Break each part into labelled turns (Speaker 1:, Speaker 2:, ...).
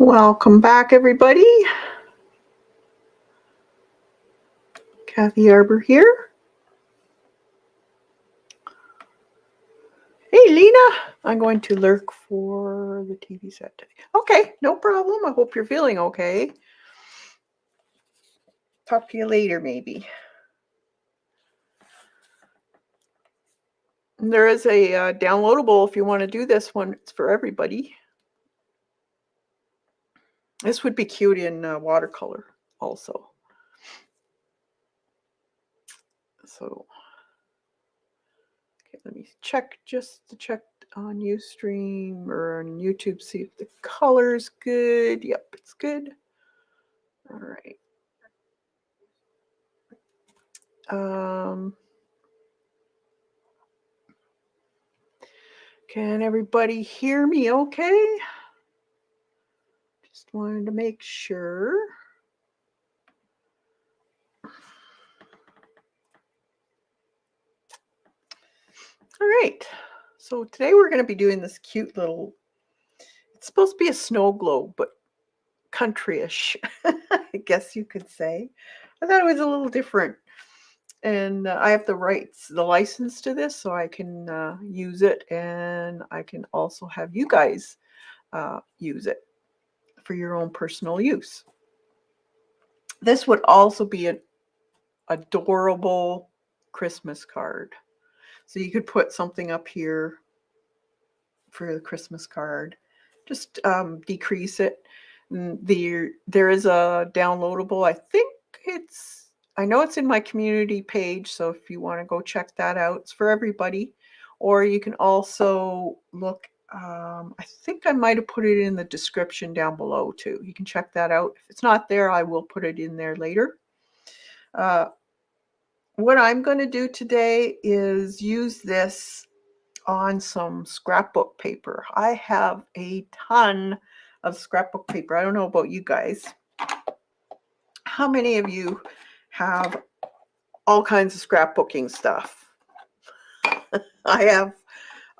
Speaker 1: Welcome back, everybody. Kathy Arbor here. Hey, Lena. I'm going to lurk for the TV set today. Okay, no problem. I hope you're feeling okay. Talk to you later, maybe. And there is a downloadable if you want to do this one. It's for everybody. This would be cute in watercolor also. So, okay, let me check just to check on Ustream or on YouTube, see if the color's good. Yep, it's good. All right. Can everybody hear me okay? Just wanted to make sure. All right. So today we're going to be doing this cute little, it's supposed to be a snow globe, but country-ish, I guess you could say. I thought it was a little different. And I have the license to this, so I can use it, and I can also have you guys use it for your own personal use. This would also be an adorable Christmas card. So you could put something up here for the Christmas card. Just decrease it. There is a downloadable. I know it's in my community page, so if you want to go check that out, it's for everybody. Or you can also look, I think I might have put it in the description down below too. You can check that out. If it's not there, I will put it in there later. What I'm going to do today is use this on some scrapbook paper. I have a ton of scrapbook paper. I don't know about you guys. How many of you have all kinds of scrapbooking stuff? I have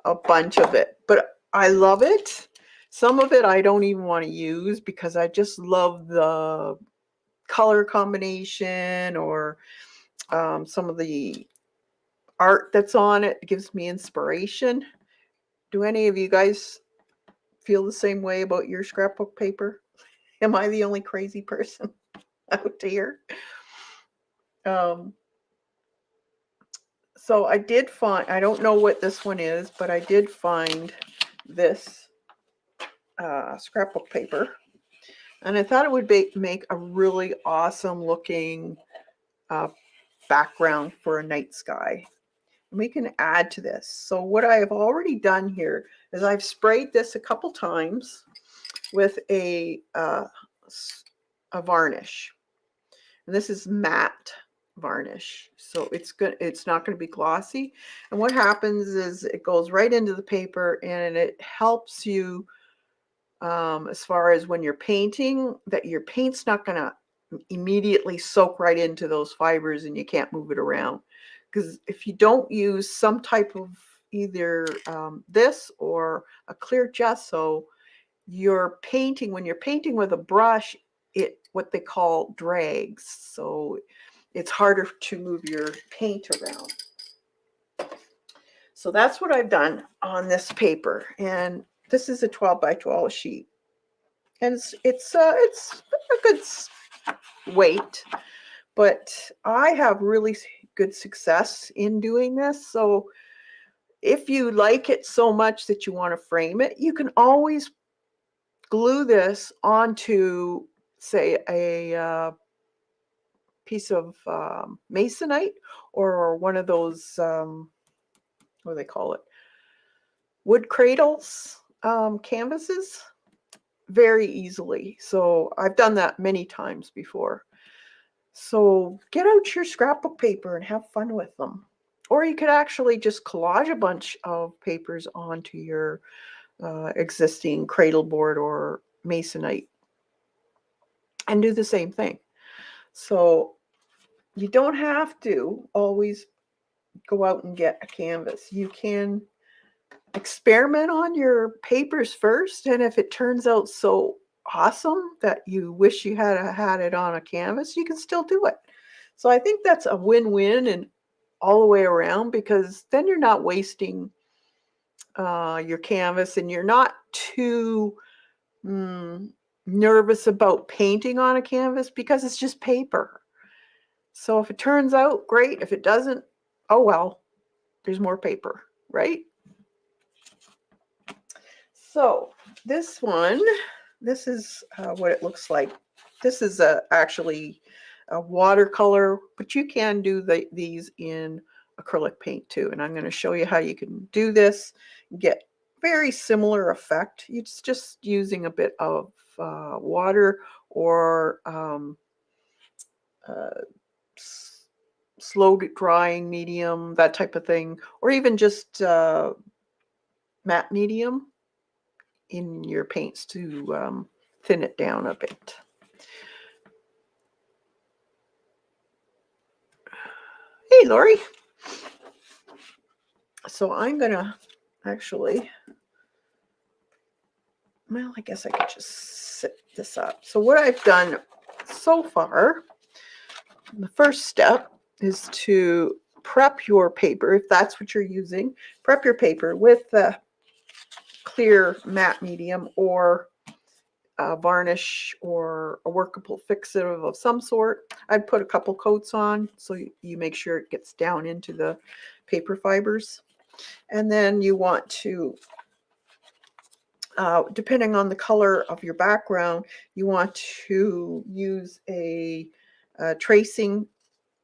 Speaker 1: a bunch of it, but I love it. Some of it I don't even want to use because I just love the color combination or some of the art that's on it. It gives me inspiration. Do any of you guys feel the same way about your scrapbook paper? Am I the only crazy person out here? So I did find, I don't know what this one is, but I did find this scrapbook paper. And I thought it would make a really awesome looking background for a night sky. And we can add to this. So what I have already done here is I've sprayed this a couple times with a varnish. And this is matte varnish, so it's not going to be glossy. And what happens is it goes right into the paper, and it helps you as far as when you're painting, that your paint's not going to immediately soak right into those fibers and you can't move it around. Because if you don't use some type of either this or a clear gesso, when you're painting with a brush, it what they call drags. So it's harder to move your paint around. So that's what I've done on this paper. And this is a 12 by 12 sheet. And it's a good weight, but I have really good success in doing this. So if you like it so much that you want to frame it, you can always glue this onto, say, a piece of masonite or one of those, what do they call it? Wood cradles, canvases, very easily. So I've done that many times before. So get out your scrapbook paper and have fun with them. Or you could actually just collage a bunch of papers onto your existing cradle board or masonite and do the same thing. So you don't have to always go out and get a canvas. You can experiment on your papers first, and if it turns out so awesome that you wish you had it on a canvas, you can still do it. So I think that's a win-win and all the way around, because then you're not wasting your canvas, and you're not too nervous about painting on a canvas because it's just paper. So if it turns out, great. If it doesn't, oh well, there's more paper, right? So this one, this is what it looks like. This is actually a watercolor, but you can do these in acrylic paint too. And I'm going to show you how you can do this, get very similar effect. It's just using a bit of water or uh, slow drying medium, that type of thing, or even just matte medium in your paints to thin it down a bit. Hey, Lori. So I'm going to actually, well, I guess I could just set this up. So what I've done so far, the first step is to prep your paper, if that's what you're using. Prep your paper with the clear matte medium or varnish or a workable fixative of some sort. I'd put a couple coats on so you make sure it gets down into the paper fibers. And then you want to, depending on the color of your background, you want to use a tracing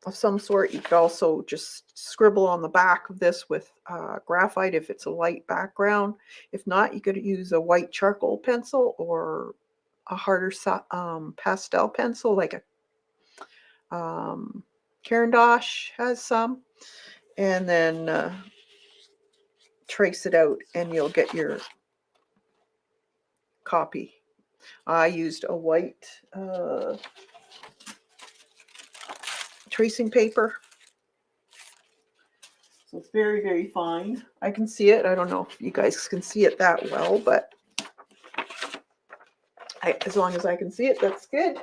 Speaker 1: of some sort. You could also just scribble on the back of this with graphite if it's a light background. If not, you could use a white charcoal pencil or a harder pastel pencil, like a Caran d'Ache has some, and then trace it out and you'll get your copy. I used a white tracing paper. So it's very, very fine. I can see it. I don't know if you guys can see it that well, but as long as I can see it, that's good.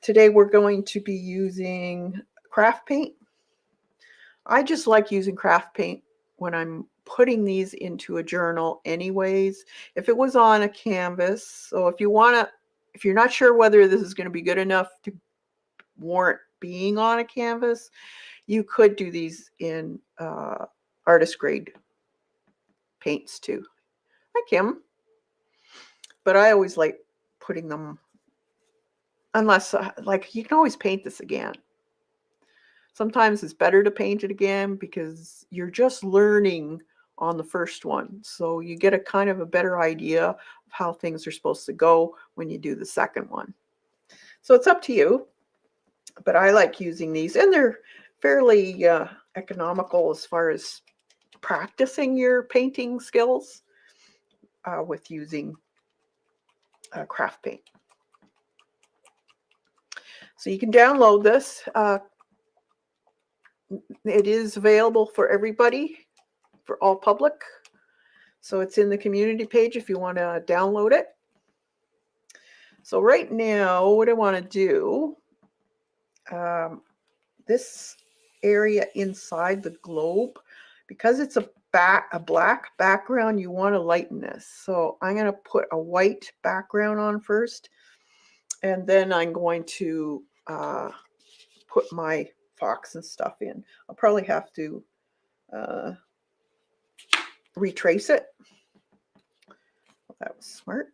Speaker 1: Today we're going to be using craft paint. I just like using craft paint when I'm putting these into a journal anyways. If it was on a canvas, so if you're not sure whether this is going to be good enough to warrant being on a canvas, you could do these in artist grade paints too. Hi, Kim. But I always like putting them, unless, like, you can always paint this again. Sometimes it's better to paint it again because you're just learning on the first one. So you get a kind of a better idea of how things are supposed to go when you do the second one. So it's up to you. But I like using these, and they're fairly economical as far as practicing your painting skills with using craft paint. So you can download this. It is available for everybody, for all public. So it's in the community page if you want to download it. So right now, what I want to do, this area inside the globe, because it's a black background, you want to lighten this. So I'm going to put a white background on first, and then I'm going to put my fox and stuff in. I'll probably have to retrace it. Well, that was smart.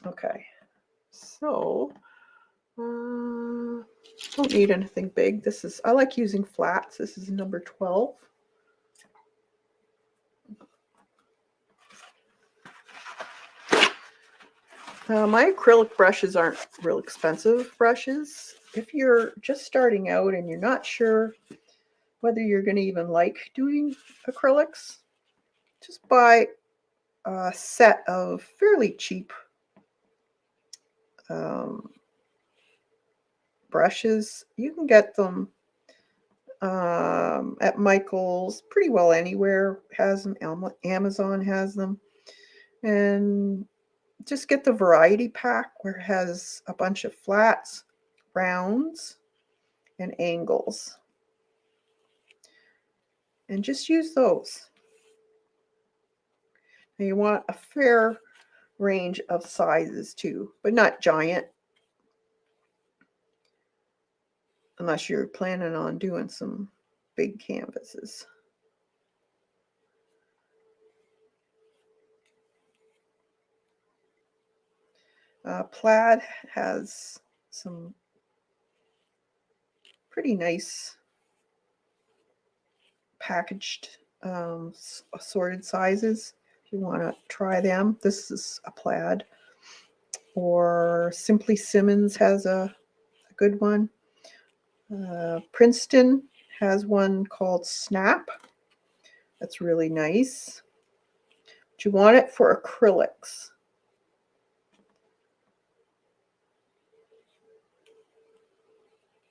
Speaker 1: Okay, so don't need anything big. I like using flats. This is number 12. My acrylic brushes aren't real expensive brushes. If you're just starting out and you're not sure whether you're going to even like doing acrylics, just buy a set of fairly cheap brushes. You can get them at Michael's, pretty well anywhere has them. Amazon has them. And just get the variety pack where it has a bunch of flats, rounds, and angles. And just use those. Now you want a fair range of sizes too, but not giant. Unless you're planning on doing some big canvases. Plaid has some pretty nice packaged assorted sizes. If you want to try them, this is a plaid. Or Simply Simmons has a good one. Princeton has one called Snap. That's really nice. But you want it for acrylics.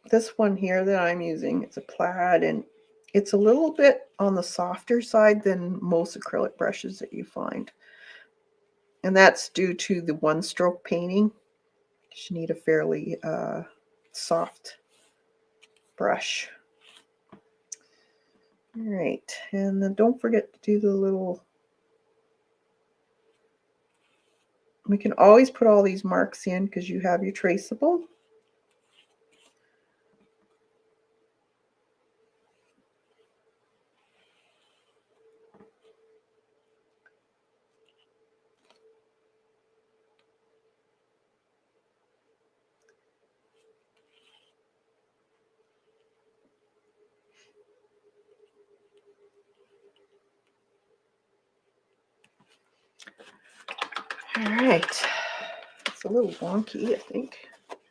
Speaker 1: This one here that I'm using, it's a plaid, and it's a little bit on the softer side than most acrylic brushes that you find. And that's due to the one-stroke painting. You need a fairly soft brush. All right, and then don't forget to do the little... We can always put all these marks in because you have your traceable. All right, it's a little wonky, I think. Let's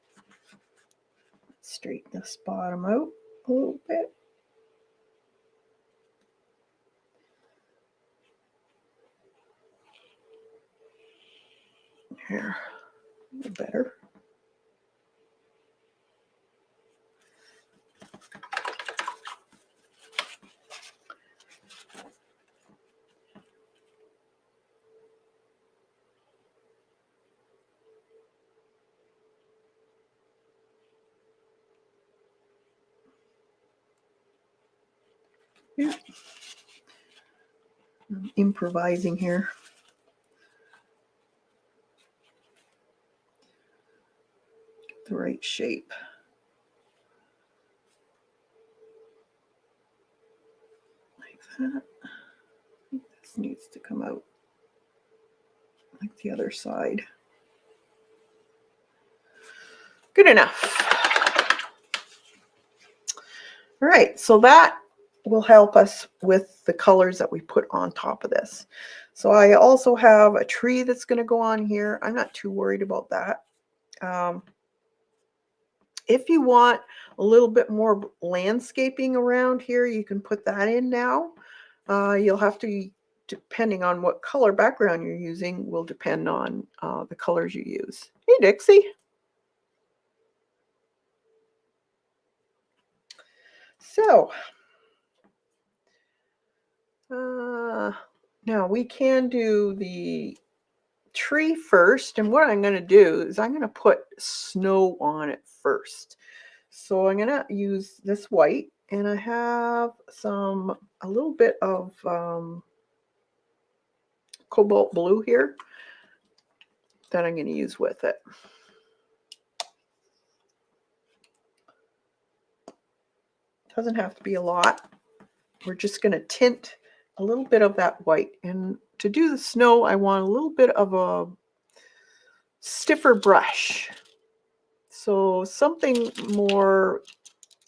Speaker 1: straighten this bottom out a little bit. Here, a little better. Yeah. I'm improvising here. Get the right shape. Like that. I think this needs to come out like the other side. Good enough. All right, so that will help us with the colors that we put on top of this. So I also have a tree that's going to go on here. I'm not too worried about that. If you want a little bit more landscaping around here, you can put that in now. You'll have to, depending on what color background you're using, will depend on the colors you use. Hey, Dixie. So, now we can do the tree first, and what I'm going to do is I'm going to put snow on it first. So I'm going to use this white, and I have a little bit of cobalt blue here that I'm going to use with it. Doesn't have to be a lot. We're just going to tint a little bit of that white. And to do the snow, I want a little bit of a stiffer brush. So something more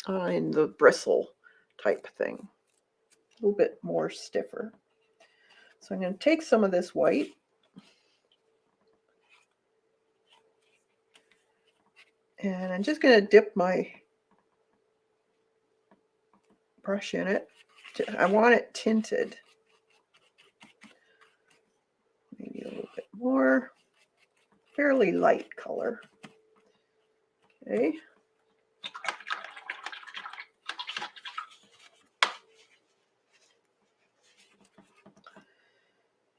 Speaker 1: in the bristle type thing. A little bit more stiffer. So I'm going to take some of this white. And I'm just going to dip my brush in it. I want it tinted. Maybe a little bit more. Fairly light color. Okay.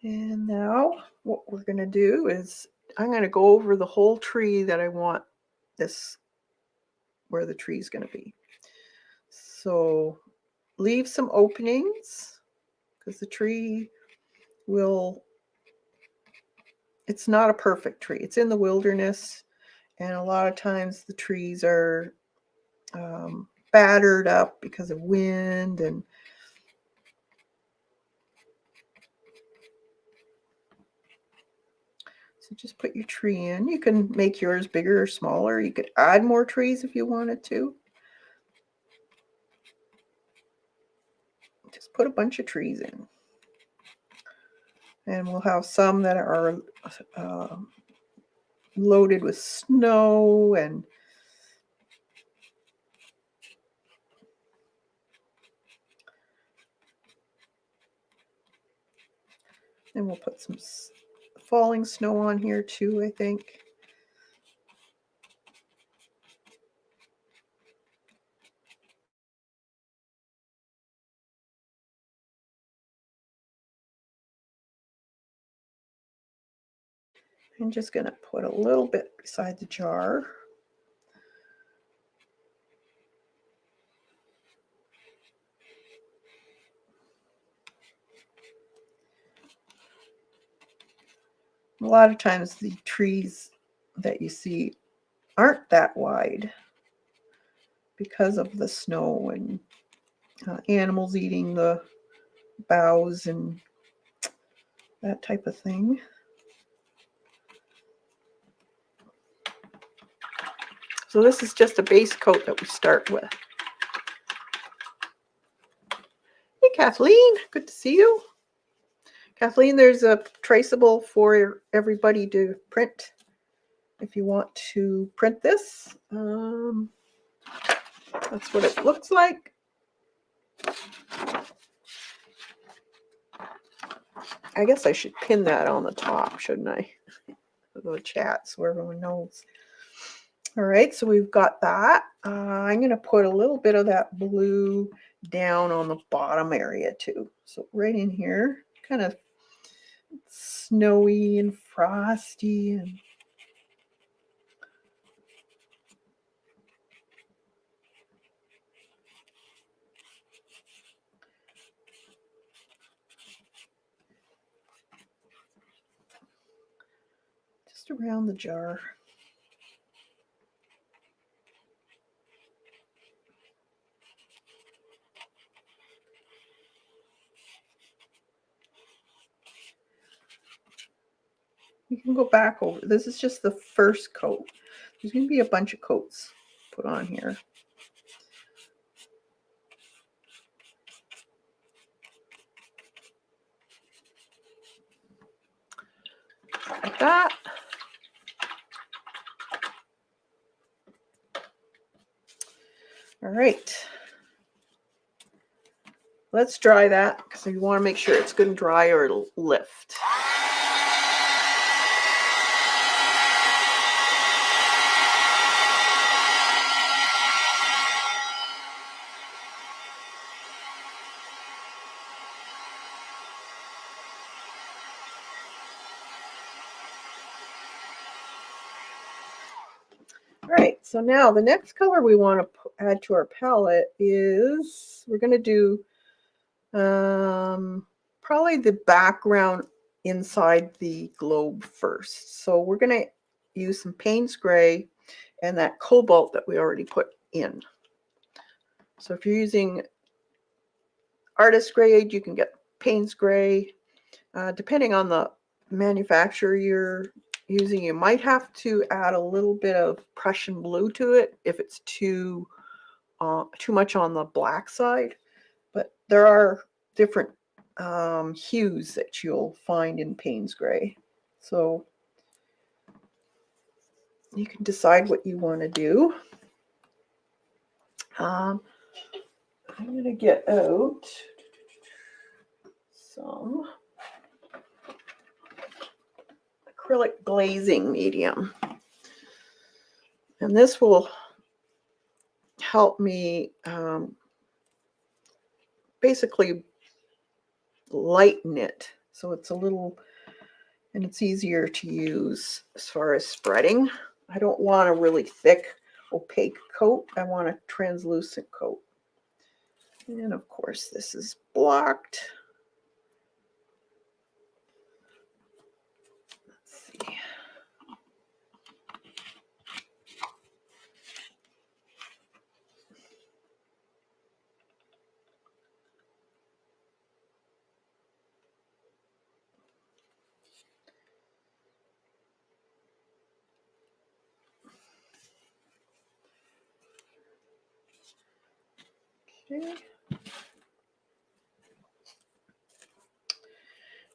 Speaker 1: And now what we're going to do is I'm going to go over the whole tree that I want this, where the tree is going to be. So leave some openings because the tree will, it's not a perfect tree. It's in the wilderness, and a lot of times the trees are battered up because of wind. And so just put your tree in. You can make yours bigger or smaller. You could add more trees if you wanted to. Just put a bunch of trees in. And we'll have some that are loaded with snow, and then we'll put some falling snow on here too, I think. I'm just going to put a little bit beside the jar. A lot of times the trees that you see aren't that wide because of the snow and animals eating the boughs and that type of thing. So this is just a base coat that we start with. Hey, Kathleen, good to see you. Kathleen, there's a traceable for everybody to print if you want to print this. That's what it looks like. I guess I should pin that on the top, shouldn't I? The chat so everyone knows. All right, so we've got that. I'm going to put a little bit of that blue down on the bottom area too. So right in here, kind of snowy and frosty, and just around the jar. You can go back over. This is just the first coat. There's going to be a bunch of coats put on here. Like that. All right. Let's dry that because you want to make sure it's good and dry or it'll lift. All right, so now the next color we want to add to our palette is, we're going to do probably the background inside the globe first. So we're going to use some Payne's Gray and that cobalt that we already put in. So if you're using artist grade, you can get Payne's Gray. Depending on the manufacturer you're using, you might have to add a little bit of Prussian blue to it if it's too much on the black side. But there are different hues that you'll find in Payne's Gray. So you can decide what you want to do. I'm going to get out some acrylic glazing medium. And this will help me basically lighten it So it's a little, and it's easier to use as far as spreading. I don't want a really thick, opaque coat. I want a translucent coat. And of course, this is blocked. Let's see. Okay.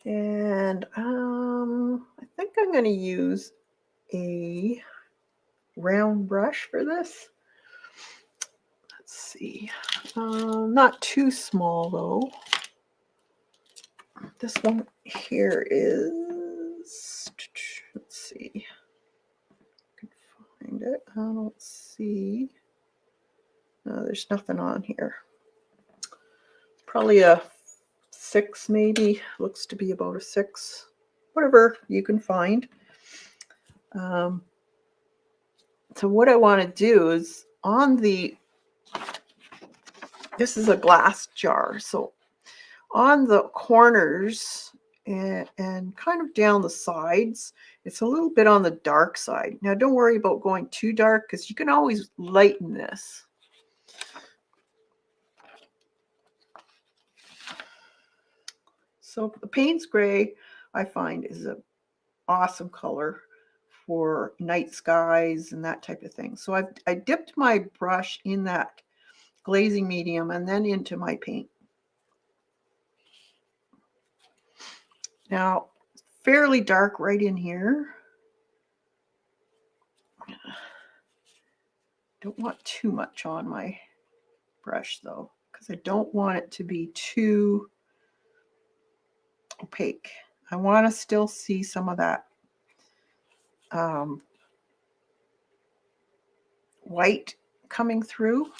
Speaker 1: And I think I'm going to use a round brush for this. Let's see. Not too small though. This one here is, let's see. I can find it. I don't see. No, there's nothing on here. Probably a 6 maybe. Looks to be about a 6. Whatever you can find. So what I want to do is on the, this is a glass jar, so on the corners and kind of down the sides, it's a little bit on the dark side. Now don't worry about going too dark because you can always lighten this. So the Payne's Gray, I find, is an awesome color for night skies and that type of thing. So I dipped my brush in that glazing medium and then into my paint. Now, fairly dark right in here. Don't want too much on my brush though, because I don't want it to be too opaque. I want to still see some of that white coming through.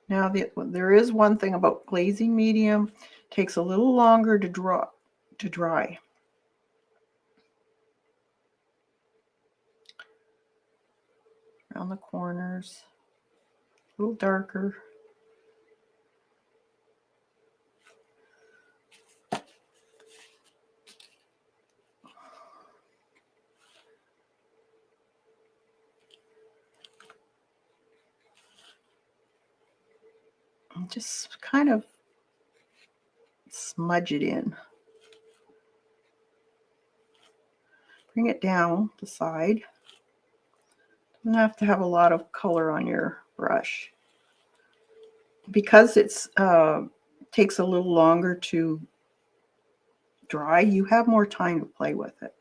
Speaker 1: Now, there is one thing about glazing medium, it takes a little longer to dry. Around the corners, a little darker. And just kind of smudge it in. Bring it down the side. You don't have to have a lot of color on your brush. Because it's takes a little longer to dry, you have more time to play with it.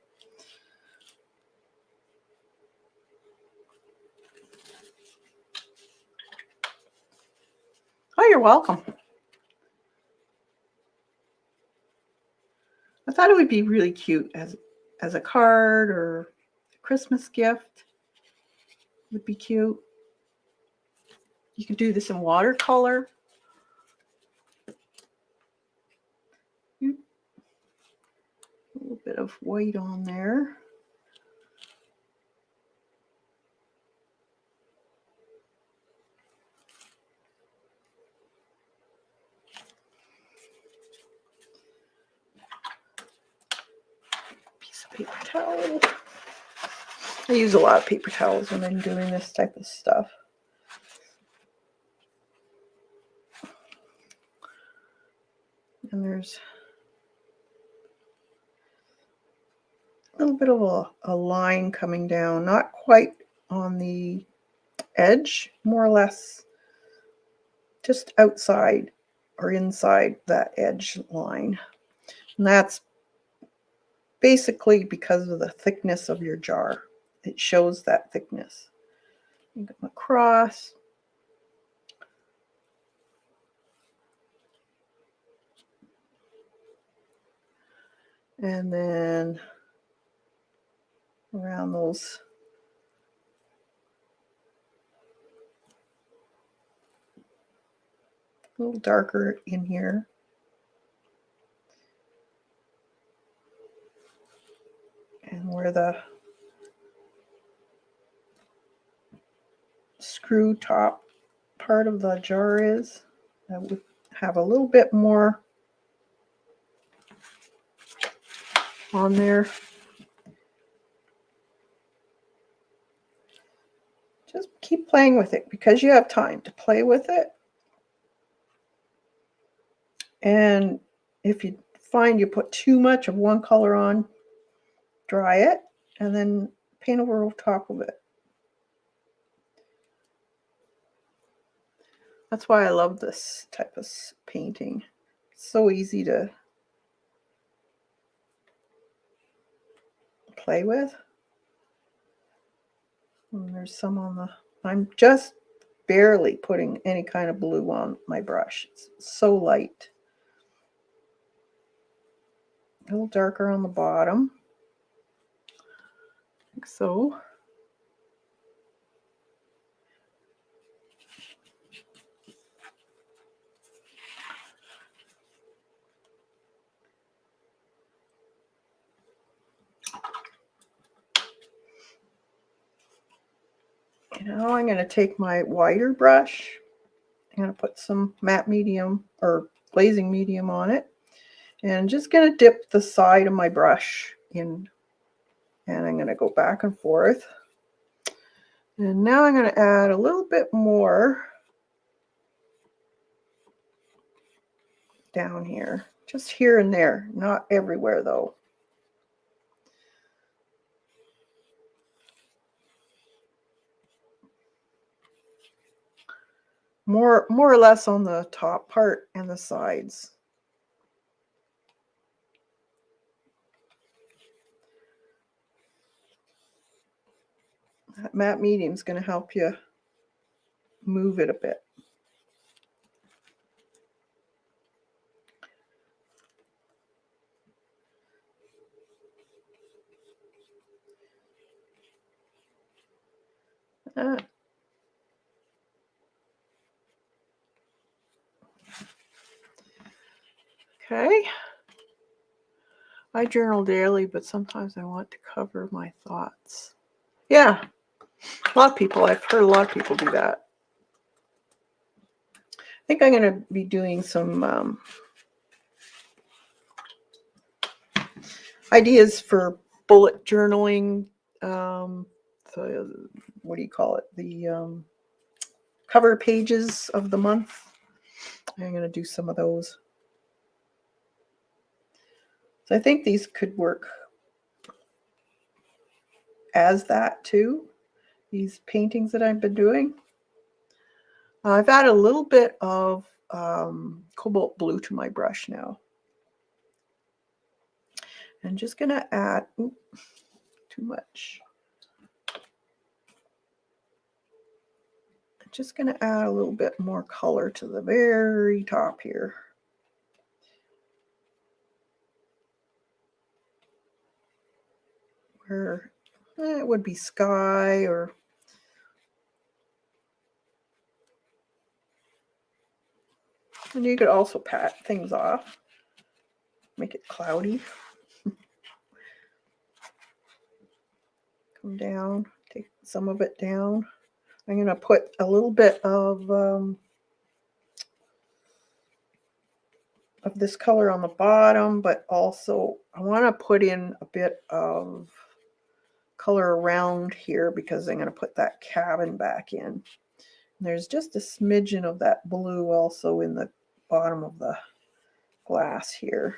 Speaker 1: Oh, you're welcome. I thought it would be really cute as a card or a Christmas gift. Would be cute. You can do this in watercolor. A little bit of white on there. Piece of paper towel. I use a lot of paper towels when I'm doing this type of stuff. And there's a little bit of a line coming down, not quite on the edge, more or less just outside or inside that edge line. And that's basically because of the thickness of your jar. It shows that thickness. You go across. And then around those a little darker in here. And where the screw top part of the jar is, I would have a little bit more on there. Just keep playing with it because you have time to play with it. And if you find you put too much of one color on, dry it and then paint over top of it. That's why I love this type of painting. It's so easy to play with. And there's some on the, I'm just barely putting any kind of blue on my brush. It's so light. A little darker on the bottom, like so. Now I'm going to take my wider brush. I'm going to put some matte medium or glazing medium on it. And I'm just going to dip the side of my brush in. And I'm going to go back and forth. And now I'm going to add a little bit more down here. Just here and there. Not everywhere though. More or less on the top part and the sides. That matte medium is going to help you move it a bit. Okay. I journal daily, but sometimes I want to cover my thoughts. Yeah, a lot of people, I've heard a lot of people do that. I think I'm going to be doing some ideas for bullet journaling. So what do you call it? The cover pages of the month. I'm going to do some of those. So I think these could work as that too. These paintings that I've been doing. I've added a little bit of cobalt blue to my brush now. I'm just going to add, too much. I'm just going to add a little bit more color to the very top here. Where it would be sky or and you could also pat things off, make it cloudy. Come down, take some of it down. I'm going to put a little bit of this color on the bottom, but also I want to put in a bit of color around here because I'm going to put that cabin back in. And there's just a smidgen of that blue also in the bottom of the glass here.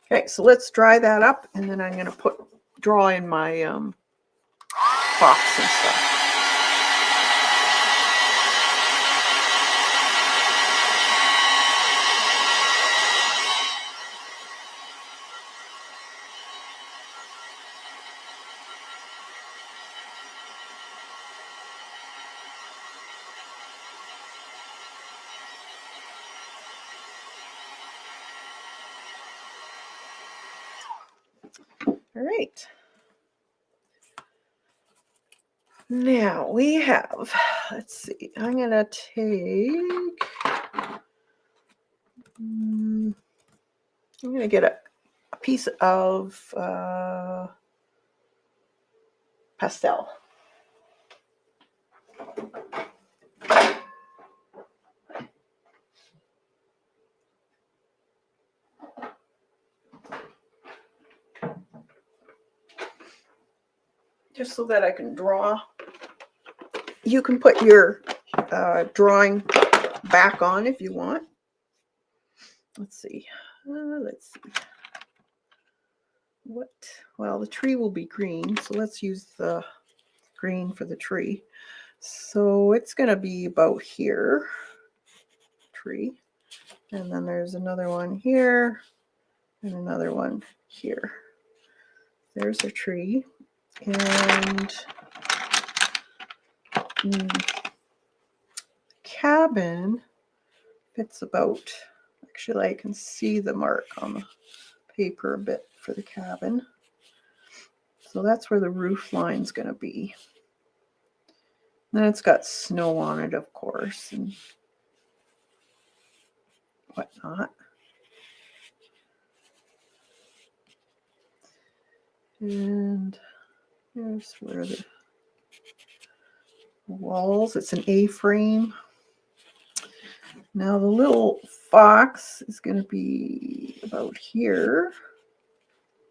Speaker 1: Okay, so let's dry that up, and then I'm going to draw in my box and stuff. All right. Now we have, let's see, I'm going to take, I'm going to get a piece of pastel. Just so that I can draw. You can put your drawing back on if you want. Let's see. Let's see. What? Well, the tree will be green, so let's use the green for the tree. So it's going to be about here. Tree. And then there's another one here and another one here. There's a tree. And cabin fits about, actually I can see the mark on the paper a bit for the cabin. So that's where the roof line's going to be. Then it's got snow on it, of course, and whatnot. And here's where the walls, it's an A-frame. Now the little fox is going to be about here.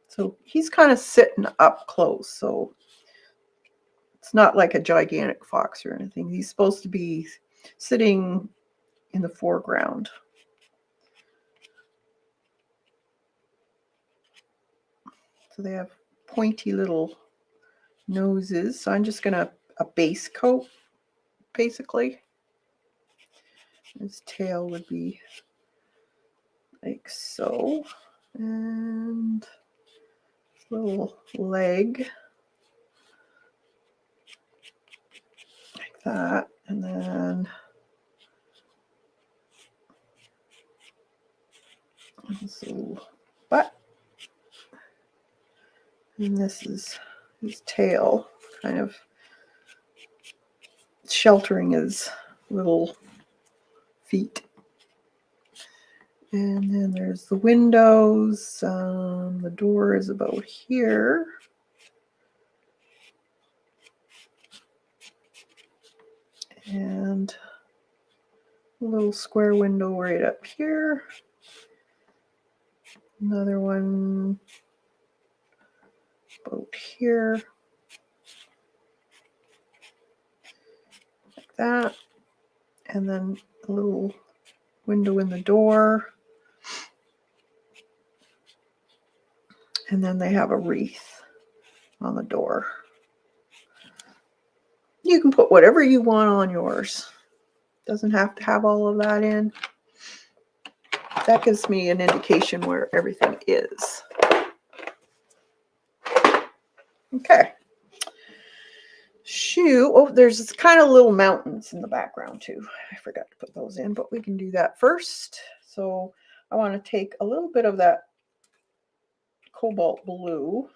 Speaker 1: So he's kind of sitting up close. So it's not like a gigantic fox or anything. He's supposed to be sitting in the foreground. So they have pointy little noses. So I'm just going to a base coat, basically. His tail would be like so. And little leg like that. And then this little butt. And this is his tail, kind of sheltering his little feet. And then there's the windows. The door is about here. And a little square window right up here. Another one about here. Like that. And then a little window in the door. And then they have a wreath on the door. You can put whatever you want on yours. Doesn't have to have all of that in. That gives me an indication where everything is. Okay. Shoe. Oh, there's kind of little mountains in the background too. I forgot to put those in, but we can do that first. So I want to take a little bit of that cobalt blue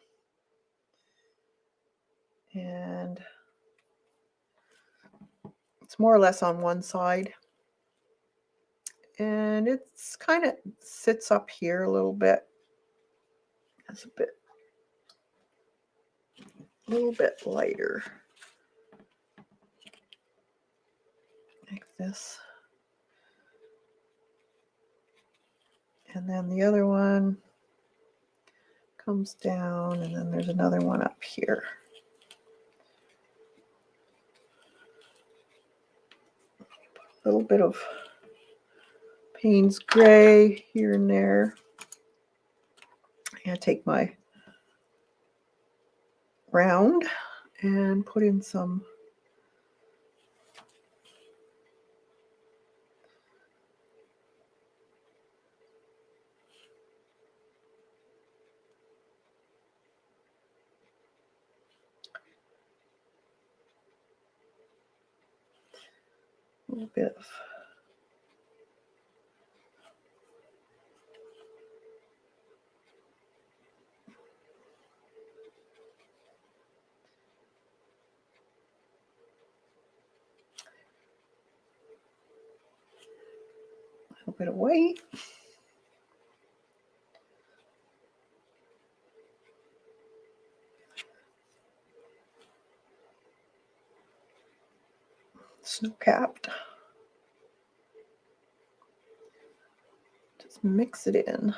Speaker 1: and it's more or less on one side. And it's kind of sits up here a little bit. That's a little bit lighter. Like this. And then the other one comes down, and then there's another one up here. A little bit of Payne's gray here and there. I'm going to take my round and put in some a little bit of bit of white. Snow-capped. Just mix it in.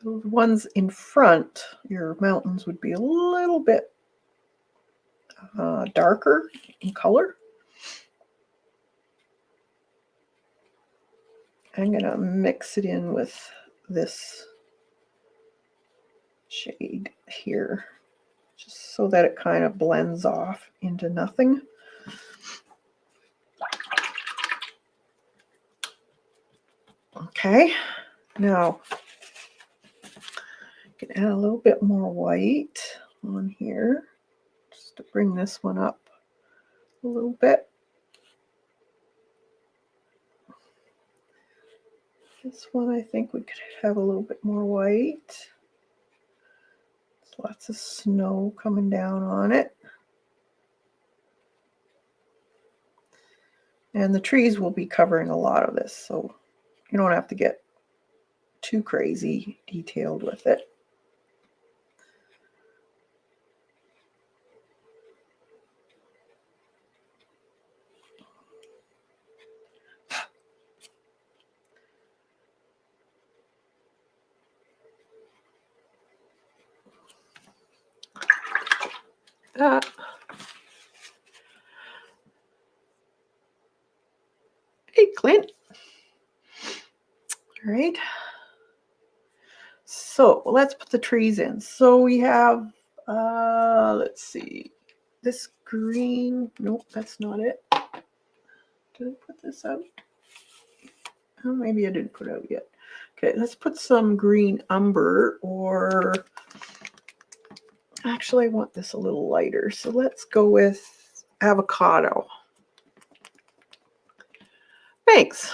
Speaker 1: So the ones in front, your mountains would be a little bit darker in color. I'm going to mix it in with this shade here, just so that it kind of blends off into nothing. Okay, now you can add a little bit more white on here, just to bring this one up a little bit. This one I think we could have a little bit more white. There's lots of snow coming down on it. And the trees will be covering a lot of this, so you don't have to get too crazy detailed with it. Hey, Clint. All right. So let's put the trees in. So we have, let's see, this green. Nope, that's not it. Did I put this out? Oh, maybe I didn't put it out yet. Okay, let's put some green umber, or actually I want this a little lighter. So let's go with avocado. Thanks.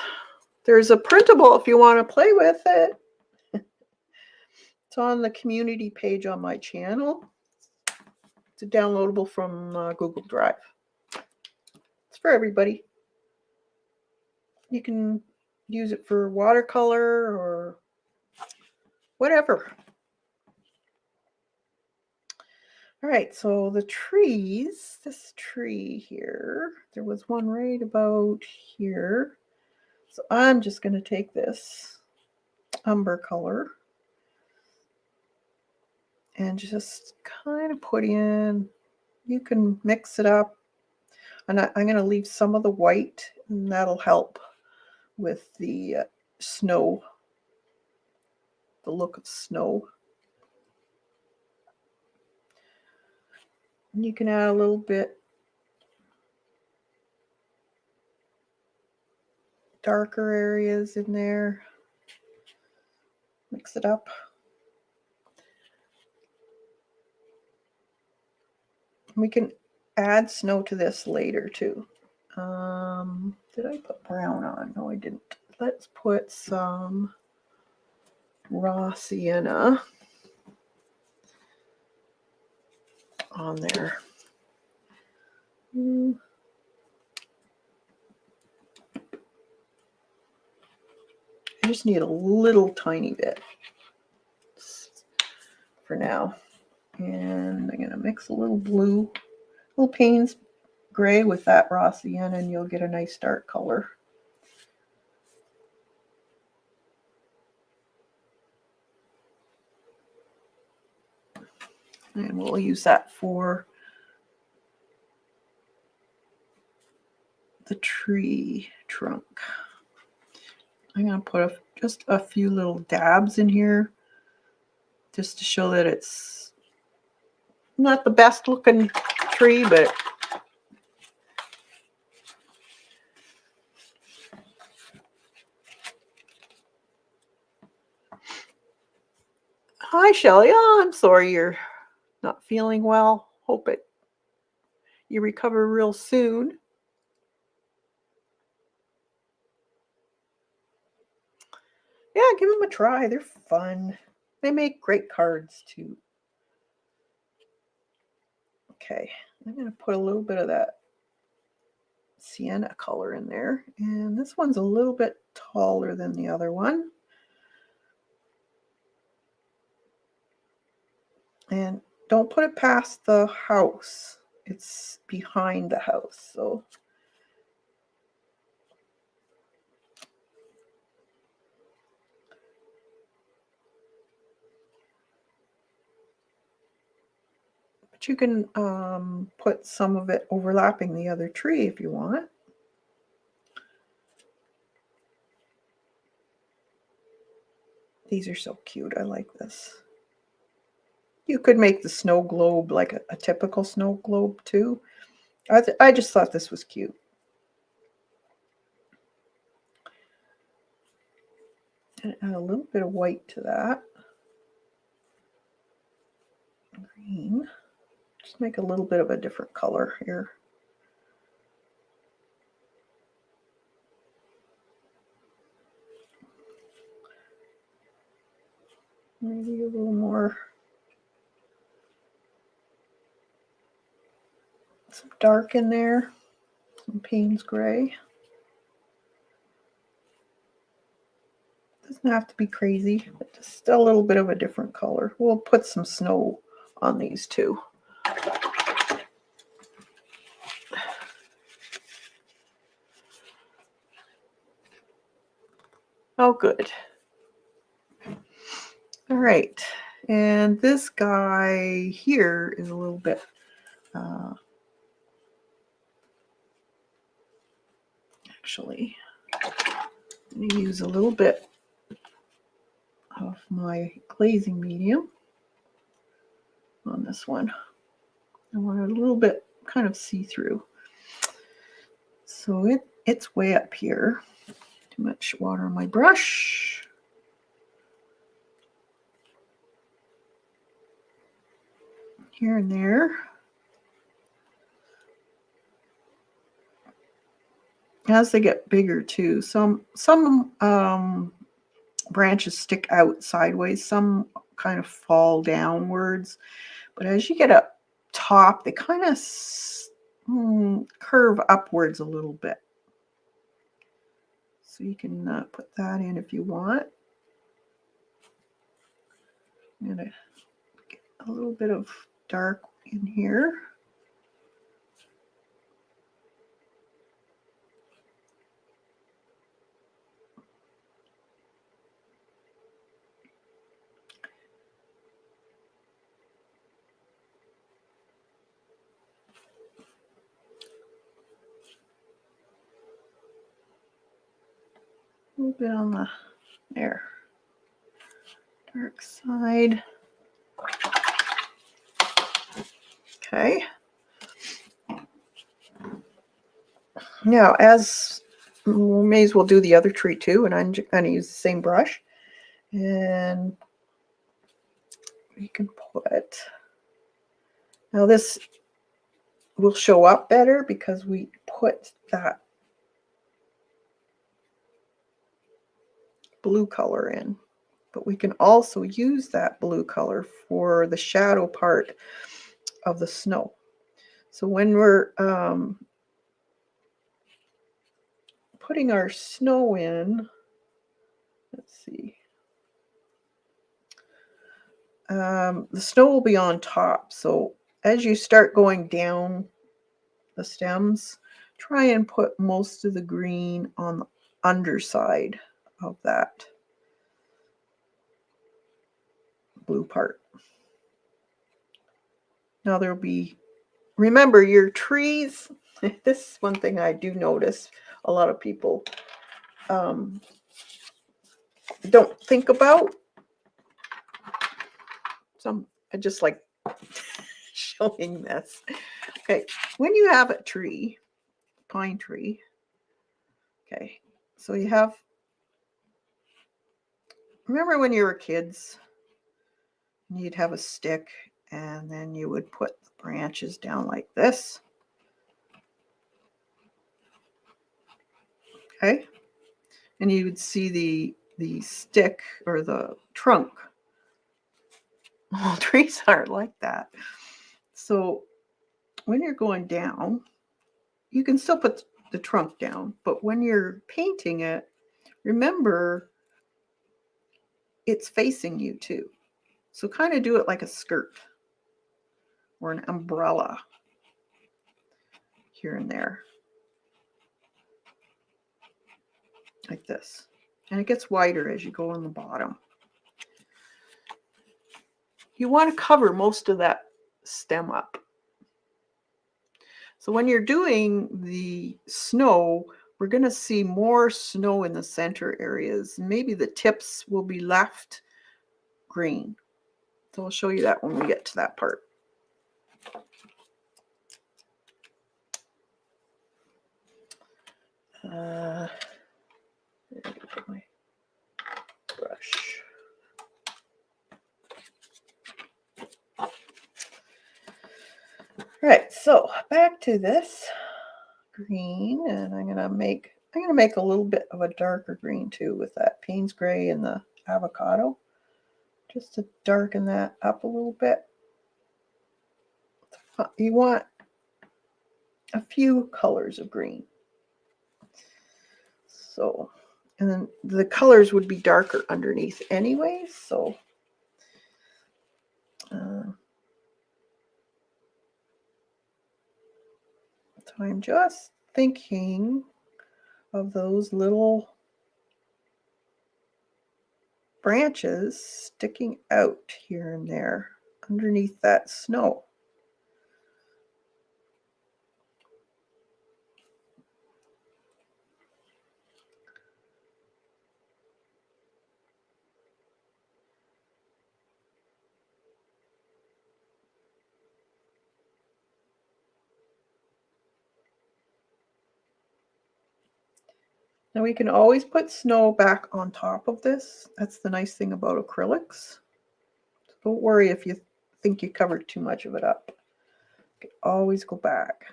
Speaker 1: There's a printable if you want to play with it. It's on the community page on my channel. It's downloadable from Google Drive. It's for everybody. You can use it for watercolor or whatever. All right, so the trees, this tree here, there was one right about here. So I'm just going to take this umber color and just kind of put in. You can mix it up. And I'm going to leave some of the white, and that'll help with the snow, the look of snow. And you can add a little bit darker areas in there. Mix it up. We can add snow to this later too. Did I put brown on? No, I didn't. Let's put some raw sienna on there. just need a little tiny bit for now. And I'm going to mix a little blue, little Payne's gray with that raw sienna, and you'll get a nice dark color. And we'll use that for the tree trunk. I'm going to put just a few little dabs in here just to show that it's not the best looking tree, but hi Shelley. Oh, I'm sorry you're not feeling well. Hope you recover real soon. Yeah, give them a try. They're fun. They make great cards too. Okay, I'm going to put a little bit of that sienna color in there. And this one's a little bit taller than the other one. And don't put it past the house. It's behind the house. So but you can put some of it overlapping the other tree if you want. These are so cute. I like this. You could make the snow globe like a typical snow globe too. I just thought this was cute. And add a little bit of white to that. Green. Just make a little bit of a different color here. Maybe a little more. Some dark in there. Some Payne's gray. Doesn't have to be crazy, but just a little bit of a different color. We'll put some snow on these too. Oh, good. All right. And this guy here is a little bit actually, I'm going to use a little bit of my glazing medium on this one. I want it a little bit kind of see-through. So it's way up here. Too much water on my brush. Here and there. As they get bigger too, some branches stick out sideways, some kind of fall downwards, but as you get up top, they kind of curve upwards a little bit. So you can put that in if you want. I'm going to get a little bit of dark in here. A little bit on the there dark side. Okay. Now, as we may as well do the other tree too, and I'm going to use the same brush, and you can put. Now this will show up better because we put that blue color in, but we can also use that blue color for the shadow part of the snow. So when we're putting our snow in, Let's see. The snow will be on top. So as you start going down the stems, try and put most of the green on the underside of that blue part. Now there'll be, remember your trees, this is one thing I do notice a lot of people don't think about. I just like showing this. Okay, when you have a tree, pine tree, okay, so you have, remember when you were kids, you'd have a stick and then you would put the branches down like this. Okay, and you would see the stick or the trunk. Well, trees aren't like that. So when you're going down, you can still put the trunk down, but when you're painting it, remember it's facing you too. So kind of do it like a skirt or an umbrella here and there, like this. And it gets wider as you go on the bottom. You want to cover most of that stem up. So when you're doing the snow, we're going to see more snow in the center areas. Maybe the tips will be left green. So I'll show you that when we get to that part. There I get my brush. Right, so back to this green, and I'm gonna make a little bit of a darker green too with that Payne's gray and the avocado, just to darken that up a little bit. You want a few colors of green. So, and then the colors would be darker underneath anyways, so so I'm just thinking of those little branches sticking out here and there underneath that snow. Now we can always put snow back on top of this. That's the nice thing about acrylics. So don't worry if you think you covered too much of it up. You can always go back.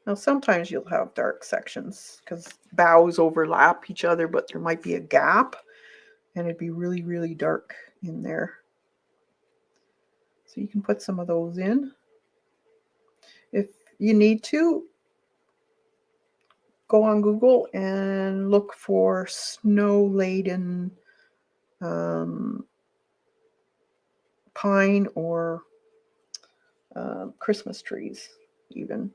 Speaker 1: Now sometimes you'll have dark sections because boughs overlap each other, but there might be a gap and it'd be really, really dark in there. So you can put some of those in. If you need to, go on Google and look for snow-laden pine or Christmas trees even.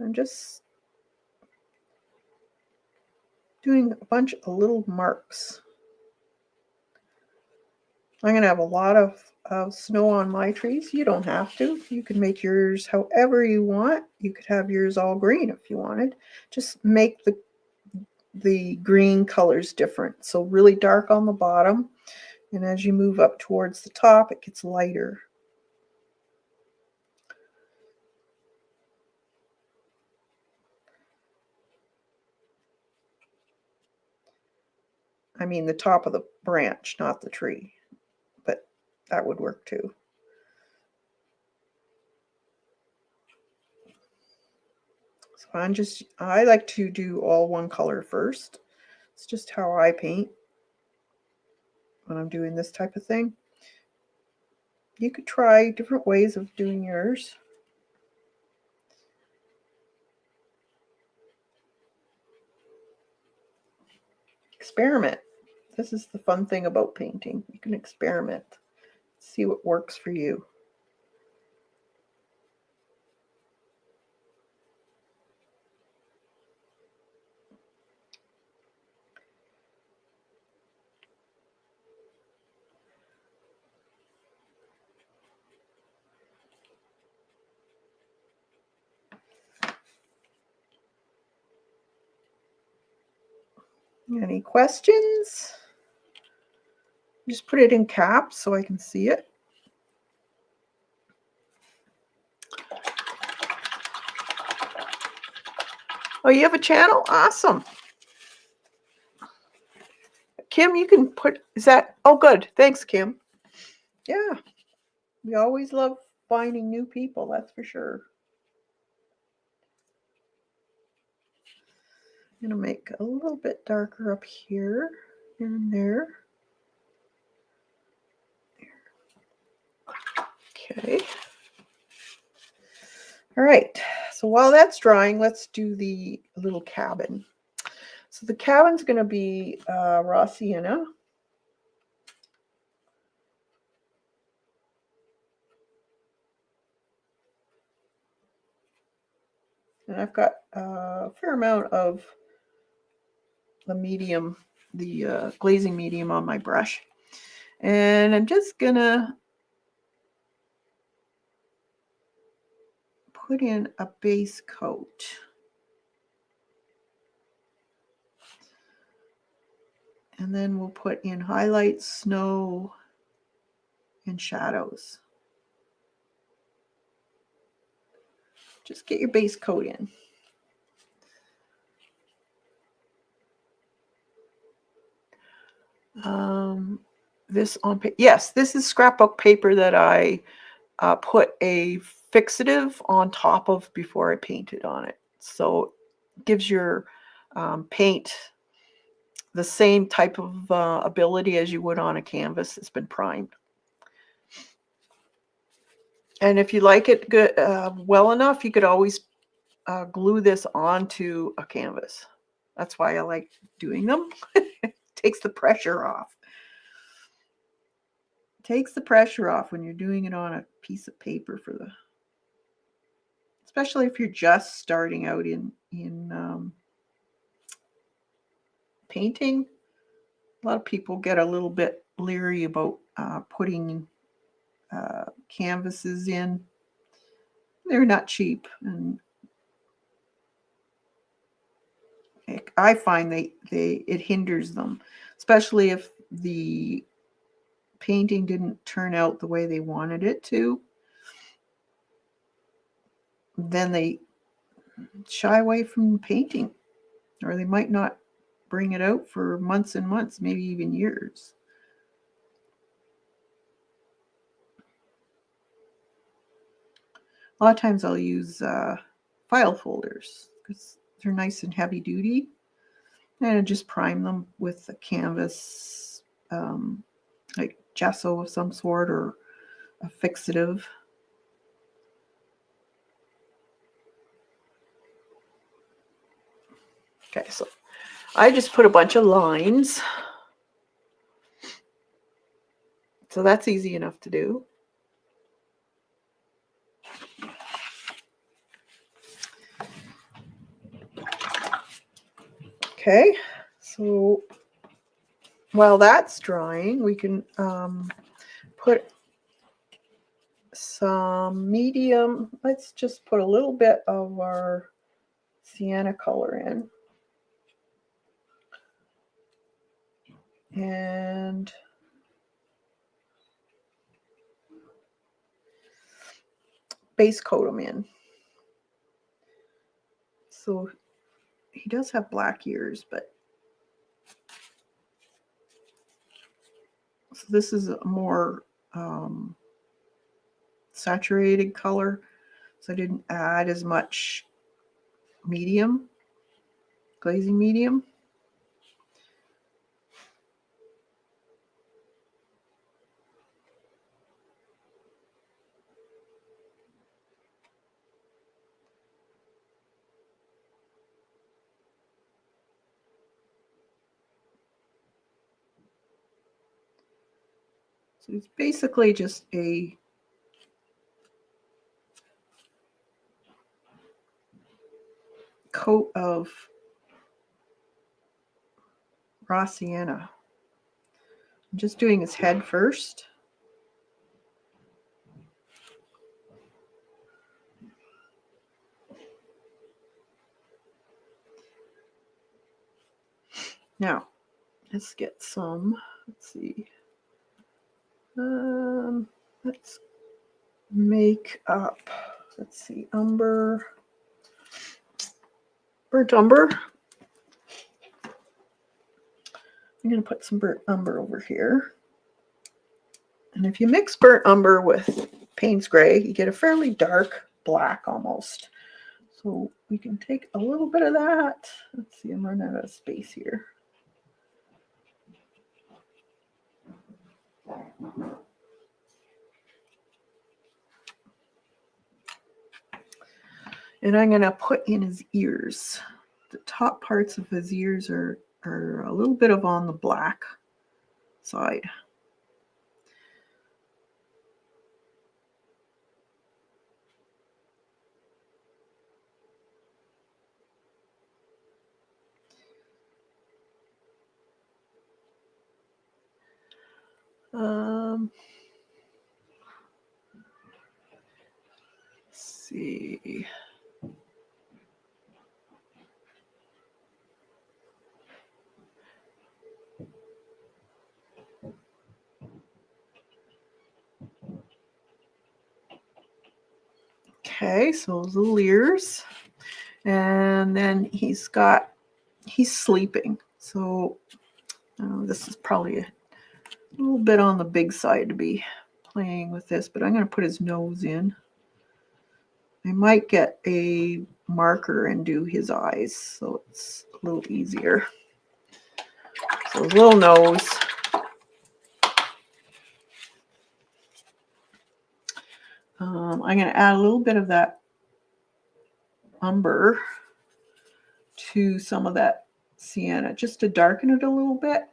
Speaker 1: I'm just doing a bunch of little marks. I'm going to have a lot of snow on my trees. You don't have to. You can make yours however you want. You could have yours all green if you wanted. Just make the green colors different. So really dark on the bottom. And as you move up towards the top, it gets lighter. I mean the top of the branch, not the tree, but that would work too. So I like to do all one color first. It's just how I paint when I'm doing this type of thing. You could try different ways of doing yours. Experiment. This is the fun thing about painting. You can experiment. See what works for you. Any questions? Just put it in caps so I can see it. Oh, you have a channel? Awesome. Kim, you can put, is that, oh good, thanks Kim. Yeah, we always love finding new people, that's for sure. I'm gonna make a little bit darker up here and there. Okay. All right, so while that's drying, let's do the little cabin. So the cabin's gonna be raw sienna. And I've got a fair amount of the medium, the glazing medium on my brush. And I'm just gonna put in a base coat. And then we'll put in highlights, snow, and shadows. Just get your base coat in. This on, yes, this is scrapbook paper that I put a fixative on top of before I painted on it. So it gives your paint the same type of ability as you would on a canvas that's been primed. And if you like it good, well enough, you could always glue this onto a canvas. That's why I like doing them. Takes the pressure off. Takes the pressure off when you're doing it on a piece of paper for the, especially if you're just starting out in painting. A lot of people get a little bit leery about putting canvases in. They're not cheap, and I find it hinders them, especially if the painting didn't turn out the way they wanted it to. Then they shy away from painting, or they might not bring it out for months and months, maybe even years. A lot of times I'll use file folders because they're nice and heavy duty, and I just prime them with a canvas, like gesso of some sort or a fixative. Okay, so I just put a bunch of lines. So that's easy enough to do. Okay, so while that's drying, we can put some medium, let's just put a little bit of our sienna color in. And base coat him in. So he does have black ears, but So this is a more saturated color. So I didn't add as much medium, glazing medium. So it's basically just a coat of raw sienna. I'm just doing his head first. Now, let's get some, let's see. Let's make up, let's see, umber, burnt umber. I'm going to put some burnt umber over here. And if you mix burnt umber with Payne's Gray, you get a fairly dark black almost. So we can take a little bit of that. Let's see, I'm running out of space here. And I'm going to put in his ears. The top parts of his ears are a little bit of on the black side. Let's see. Okay, so his little ears. And then he's sleeping. So this is probably a little bit on the big side to be playing with this, but I'm going to put his nose in. I might get a marker and do his eyes, so it's a little easier. So his little nose. I'm going to add a little bit of that umber to some of that sienna, just to darken it a little bit.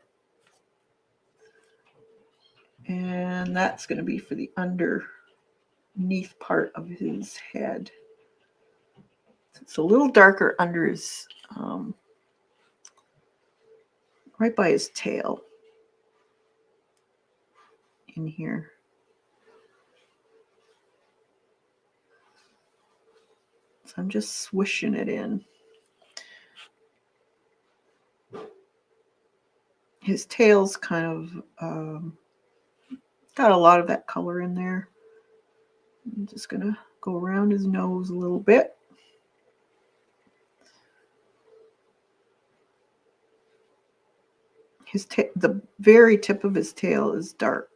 Speaker 1: And that's going to be for the underneath part of his head. It's a little darker under his, right by his tail in here. So I'm just swishing it in. His tail's kind of got a lot of that color in there. I'm just going to go around his nose a little bit. The very tip of his tail is dark.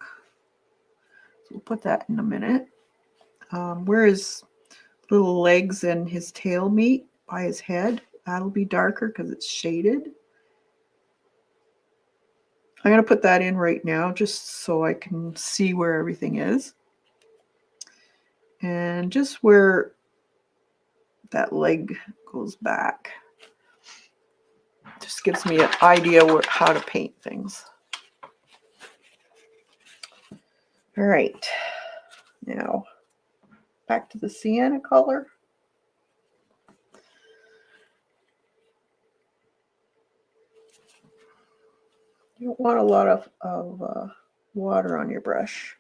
Speaker 1: So we'll put that in a minute. Where his little legs and his tail meet by his head, that'll be darker because it's shaded. I'm going to put that in right now just so I can see where everything is. And just where that leg goes back. Just gives me an idea how to paint things. All right. Now, back to the sienna color. You don't want a lot of water on your brush.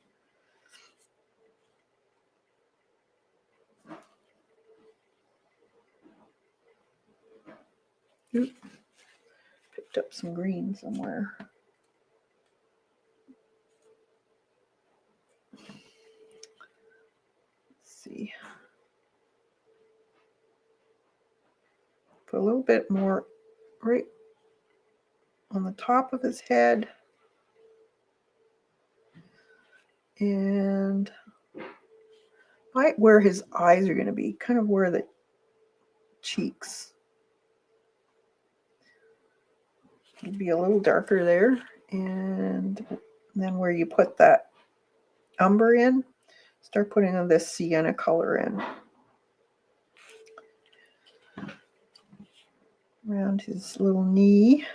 Speaker 1: Oop. Picked up some green somewhere. Let's see. Put a little bit more right on the top of his head. And right where his eyes are going to be, kind of where the cheeks. It'll be a little darker there. And then where you put that umber in, start putting this sienna color in. Around his little knee.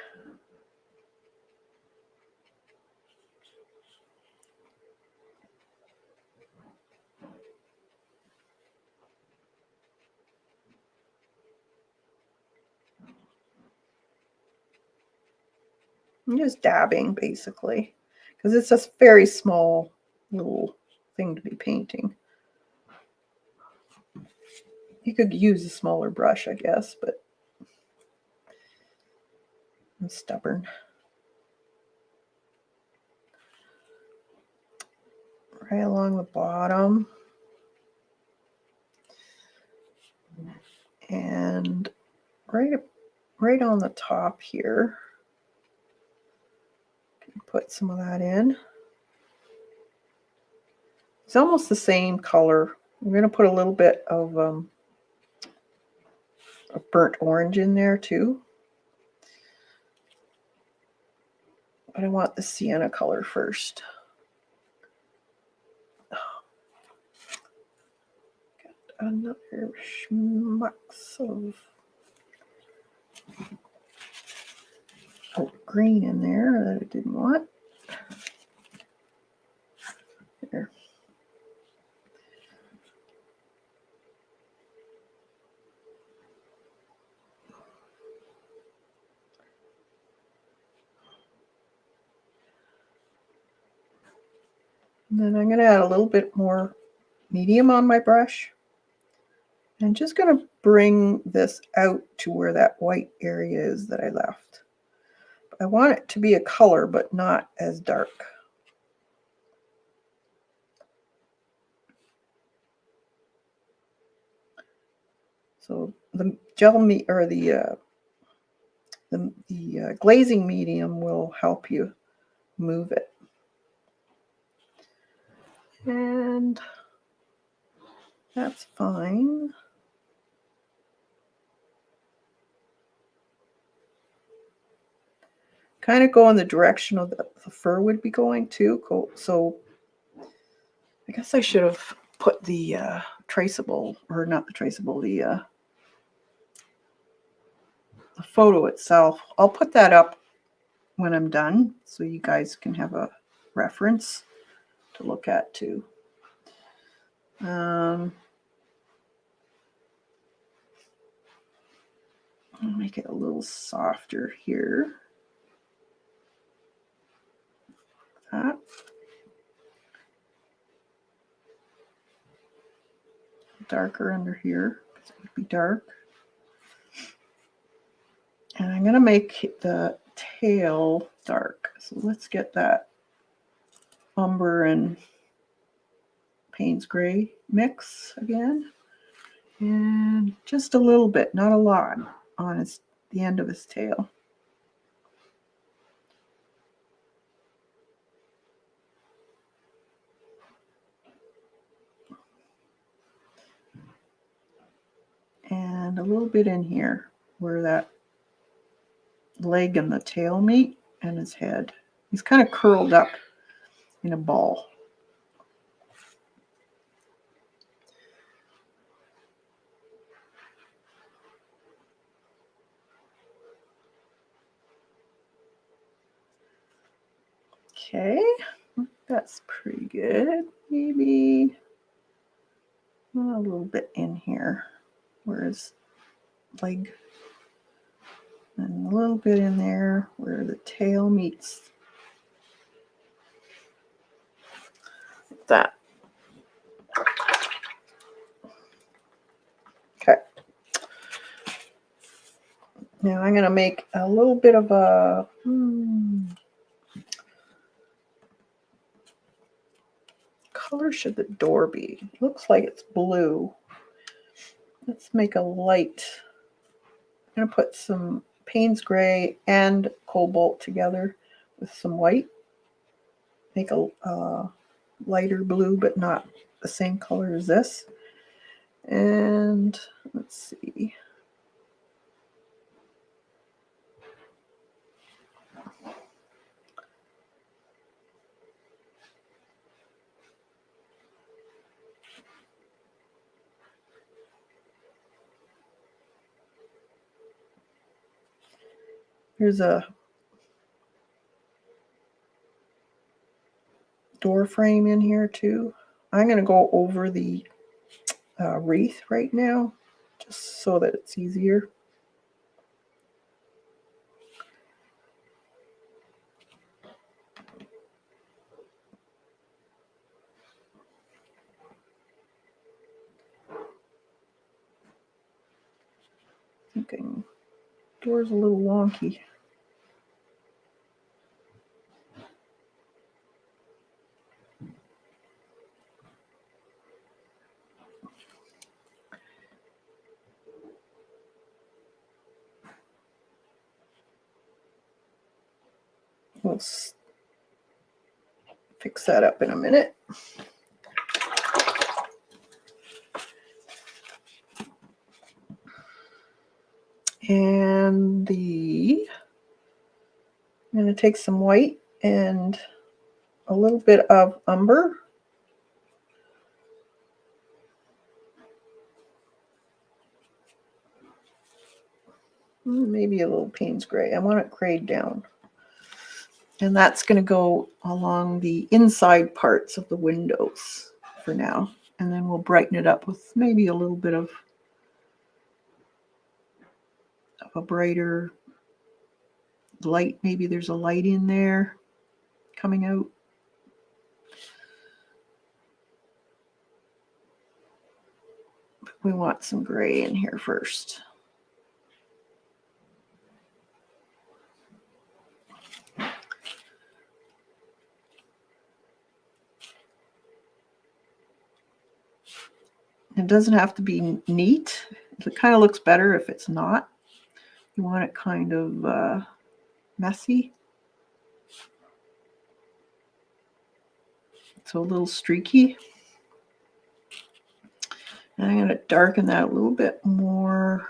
Speaker 1: I'm just dabbing basically, because it's a very small little thing to be painting. You could use a smaller brush, I guess, but I'm stubborn. Right along the bottom. And right on the top here. Put some of that in. It's almost the same color. I'm going to put a little bit of a burnt orange in there too. But I want the sienna color first. Got another schmucks of green in there that I didn't want. There. And then I'm going to add a little bit more medium on my brush. I'm just going to bring this out to where that white area is that I left. I want it to be a color, but not as dark. So the gel meat or the glazing medium will help you move it. And that's fine. Kind of go in the direction of the fur would be going too. So I guess I should have put the traceable, or not the traceable, the photo itself. I'll put that up when I'm done so you guys can have a reference to look at too. I'll make it a little softer here. That. Darker under here because it would be dark. And I'm going to make the tail dark. So let's get that umber and Payne's Gray mix again. And just a little bit, not a lot, on the end of his tail. And a little bit in here where that leg and the tail meet and his head. He's kind of curled up in a ball. Okay, that's pretty good. Maybe a little bit in here where his leg, and a little bit in there where the tail meets that. Okay. Now I'm going to make a little bit of a color should the door be? It looks like it's blue. Let's make a light. I'm going to put some Payne's Gray and Cobalt together with some white. Make a lighter blue, but not the same color as this. And let's see. There's a door frame in here too. I'm going to go over the wreath right now, just so that it's easier. Thinking door's a little wonky. We'll fix that up in a minute. And I'm going to take some white and a little bit of umber. Maybe a little Payne's gray. I want it grayed down. And that's going to go along the inside parts of the windows for now. And then we'll brighten it up with maybe a little bit of a brighter light. Maybe there's a light in there coming out. But we want some gray in here first. It doesn't have to be neat. It kind of looks better if it's not. You want it kind of messy. So a little streaky. And I'm going to darken that a little bit more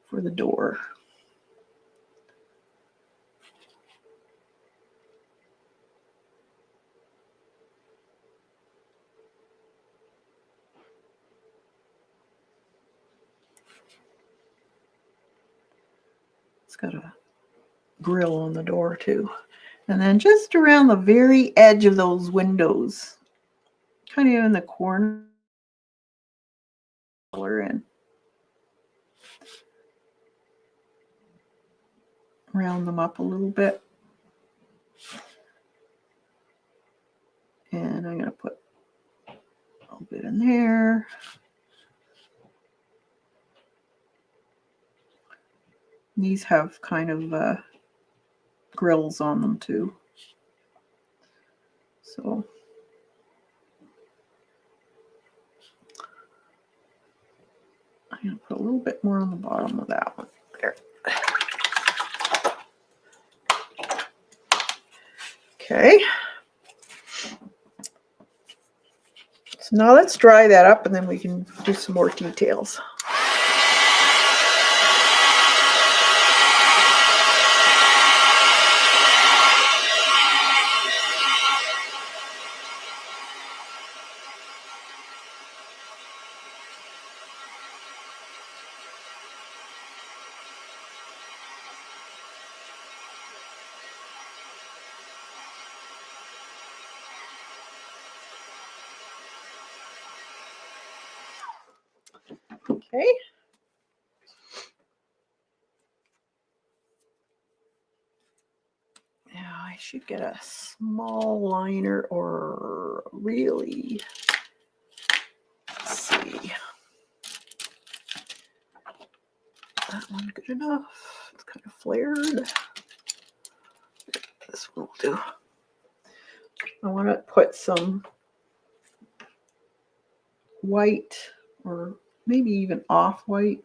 Speaker 1: for the door. It's got a grill on the door too. And then just around the very edge of those windows, kind of in the corner, and round them up a little bit. And I'm going to put a little bit in there. These have kind of grills on them too. So I'm going to put a little bit more on the bottom of that one. There. Okay. So now let's dry that up and then we can do some more details. Okay. Now I should get a small liner or really, let's see. That one good enough. It's kind of flared. This one will do. I want to put some white or maybe even off-white.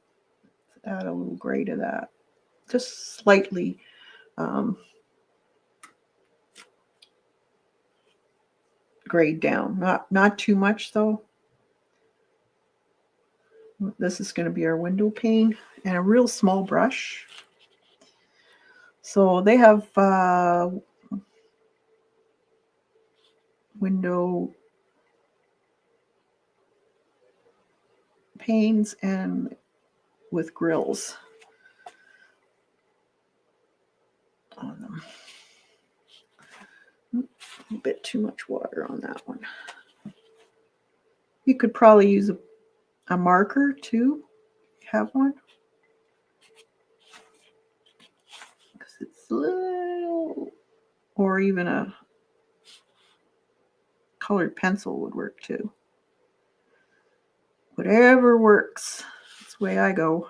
Speaker 1: Add a little gray to that. Just slightly. grade down. Not too much though. This is going to be our window pane and a real small brush. So they have window panes and with grills on them. A bit too much water on that one. You could probably use a marker too. Have one. Because it's little, or even a colored pencil would work too. Whatever works. That's the way I go.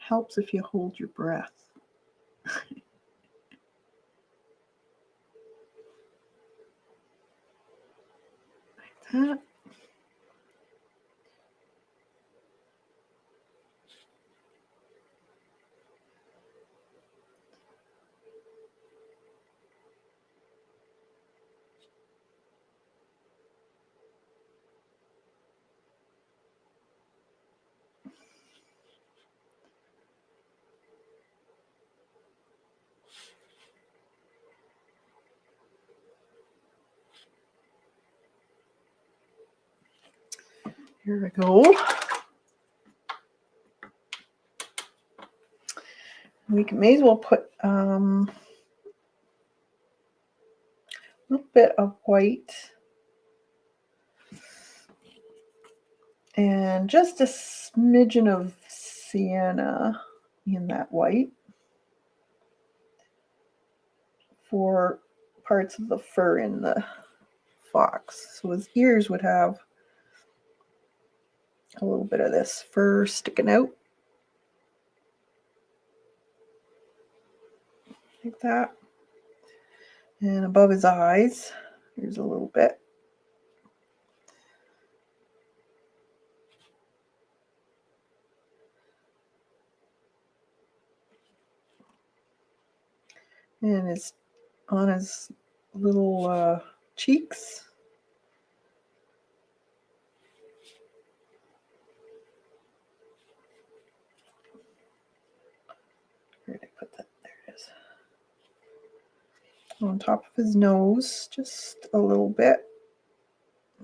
Speaker 1: Helps if you hold your breath. Like that. Here we go. We may as well put a little bit of white and just a smidgen of sienna in that white for parts of the fur in the fox. So his ears would have a little bit of this fur sticking out. Like that. And above his eyes, here's a little bit. And his on his little cheeks. Where did I put that? There it is. On top of his nose, just a little bit.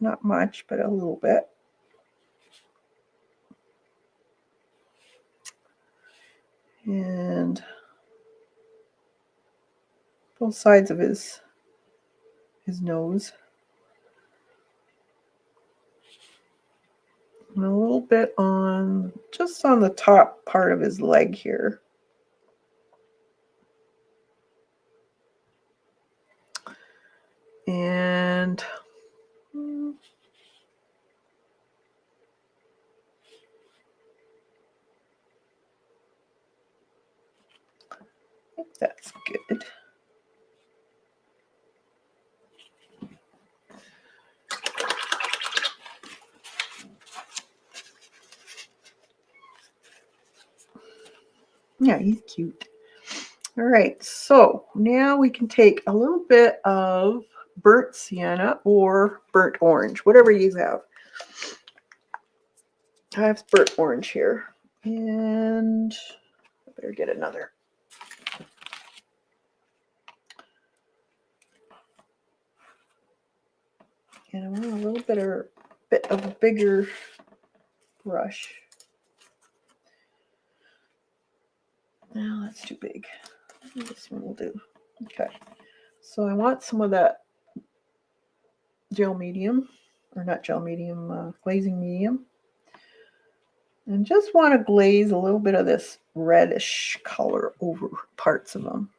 Speaker 1: Not much, but a little bit. And both sides of his nose. And a little bit on, just on the top part of his leg here. And I think that's good. Yeah, he's cute. All right, so now we can take a little bit of burnt sienna or burnt orange, whatever you have. I have burnt orange here, and I better get another. And I want a little bit of a bigger brush. No, that's too big. This one will do. Okay, so I want some of that gel medium, or not gel medium, glazing medium. And just want to glaze a little bit of this reddish color over parts of them.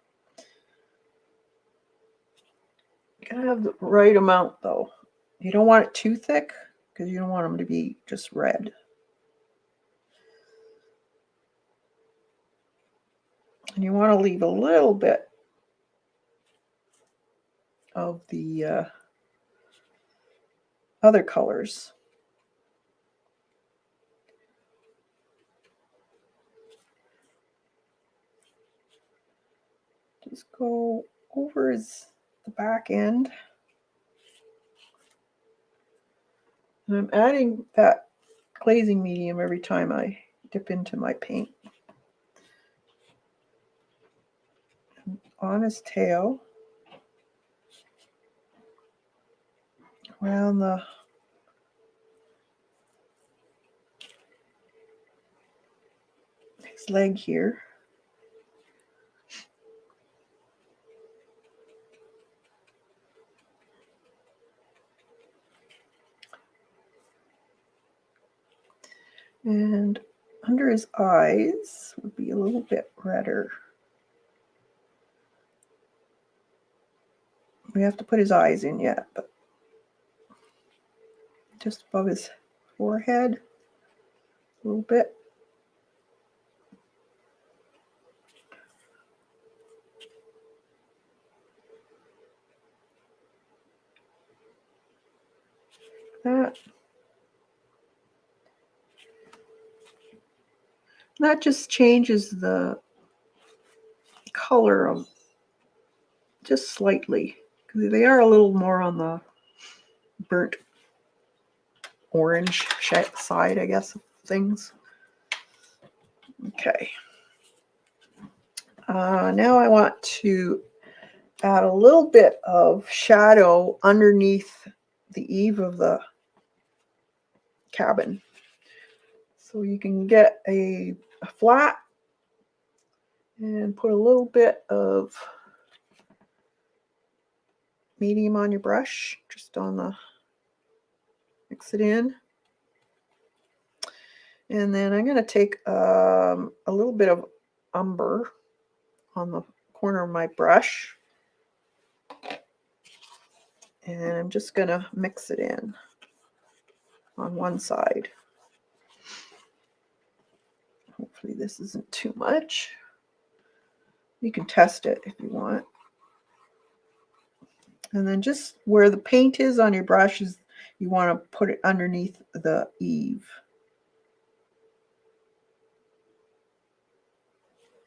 Speaker 1: You gotta have the right amount though. You don't want it too thick because you don't want them to be just red. And you want to leave a little bit of the other colors. Just go over the back end. And I'm adding that glazing medium every time I dip into my paint. And on his tail, around the his leg here. And under his eyes would be a little bit redder. We have to put his eyes in yet, but just above his forehead a little bit. That just changes the color of just slightly, because they are a little more on the burnt orange side, I guess, of things. Okay. Now I want to add a little bit of shadow underneath the eave of the cabin. So you can get a flat and put a little bit of medium on your brush, just on the, mix it in. And then I'm going to take a little bit of umber on the corner of my brush. And I'm just going to mix it in on one side. Hopefully this isn't too much. You can test it if you want. And then just where the paint is on your brush, you want to put it underneath the eave.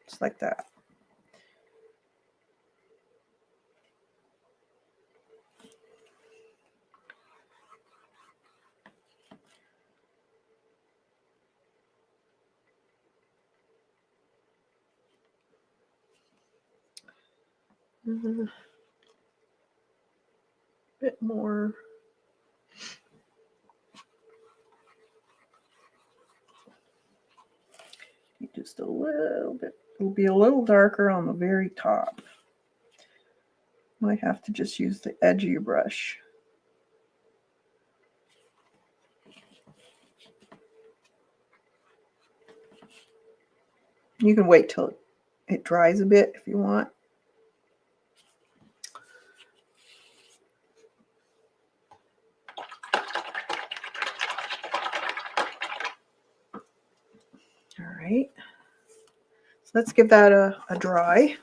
Speaker 1: Just like that. A bit more. Just a little bit. It'll be a little darker on the very top. Might have to just use the edge of your brush. You can wait till it dries a bit if you want. All right. So let's give that a dry.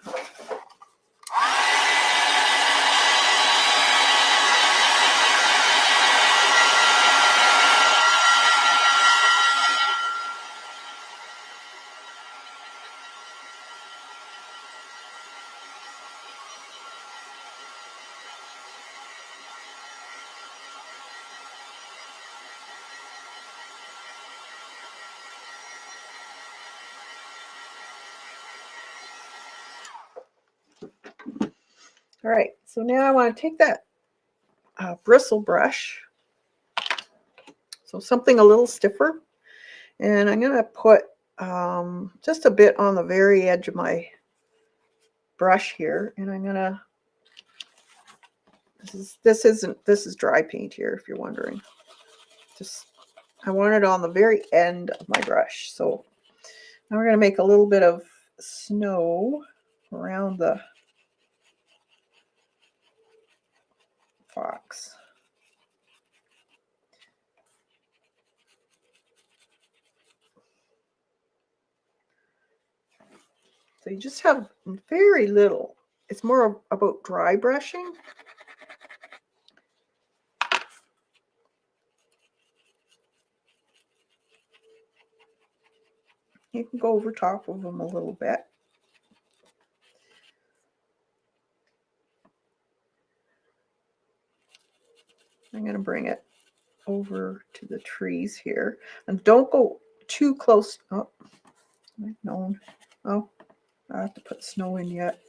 Speaker 1: All right, so now I want to take that bristle brush, so something a little stiffer, and I'm going to put just a bit on the very edge of my brush here, and I'm going to, this is dry paint here, if you're wondering. Just, I want it on the very end of my brush. So now we're going to make a little bit of snow around the fox. So you just have very little. It's more about dry brushing. You can go over top of them a little bit. I'm going to bring it over to the trees here. And don't go too close. Oh, I've known. Oh, I have to put snow in yet.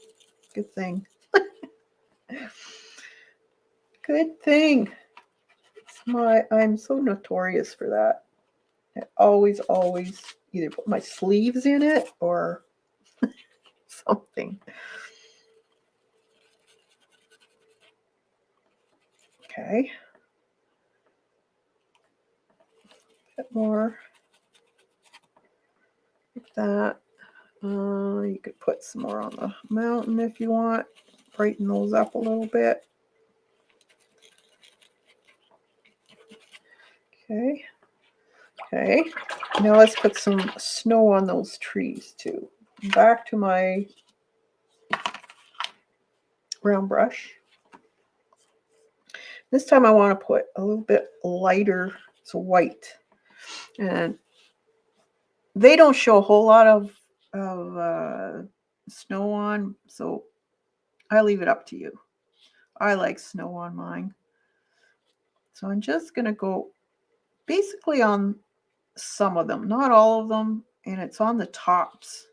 Speaker 1: Good thing. Good thing. I'm so notorious for that. I always either put my sleeves in it or something. Okay. A bit more like that. You could put some more on the mountain if you want. Brighten those up a little bit. Okay. Okay. Now let's put some snow on those trees too. Back to my round brush. This time I want to put a little bit lighter, so white. And they don't show a whole lot of snow on, so I leave it up to you. I like snow on mine. So I'm just going to go basically on some of them, not all of them, and it's on the tops.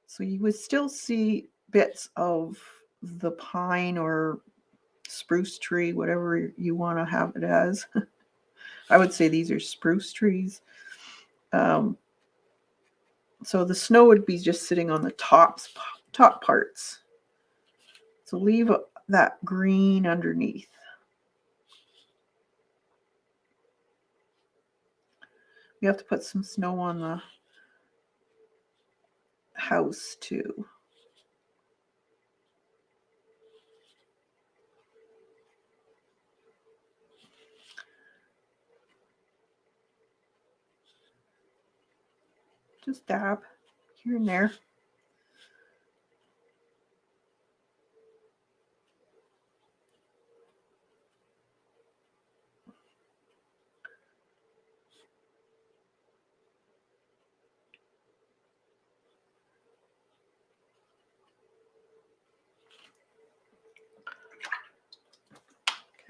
Speaker 1: So you would still see bits of the pine or spruce tree, whatever you want to have it as. I would say these are spruce trees. So the snow would be just sitting on the top parts. So leave that green underneath. We have to put some snow on the house too. Just dab here and there.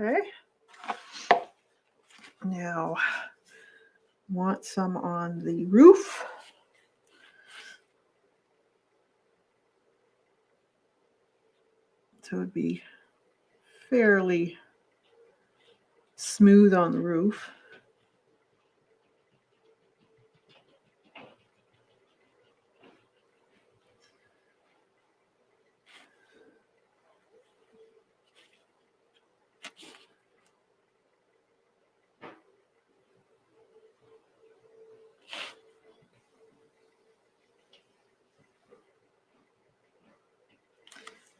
Speaker 1: Okay. Now, want some on the roof. So it would be fairly smooth on the roof.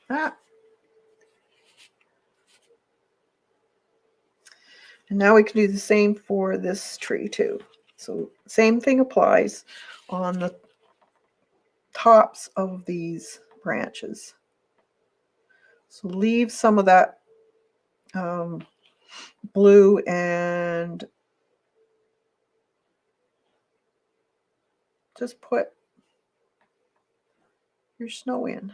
Speaker 1: Ah. And now we can do the same for this tree too. So same thing applies on the tops of these branches. So leave some of that blue and just put your snow in.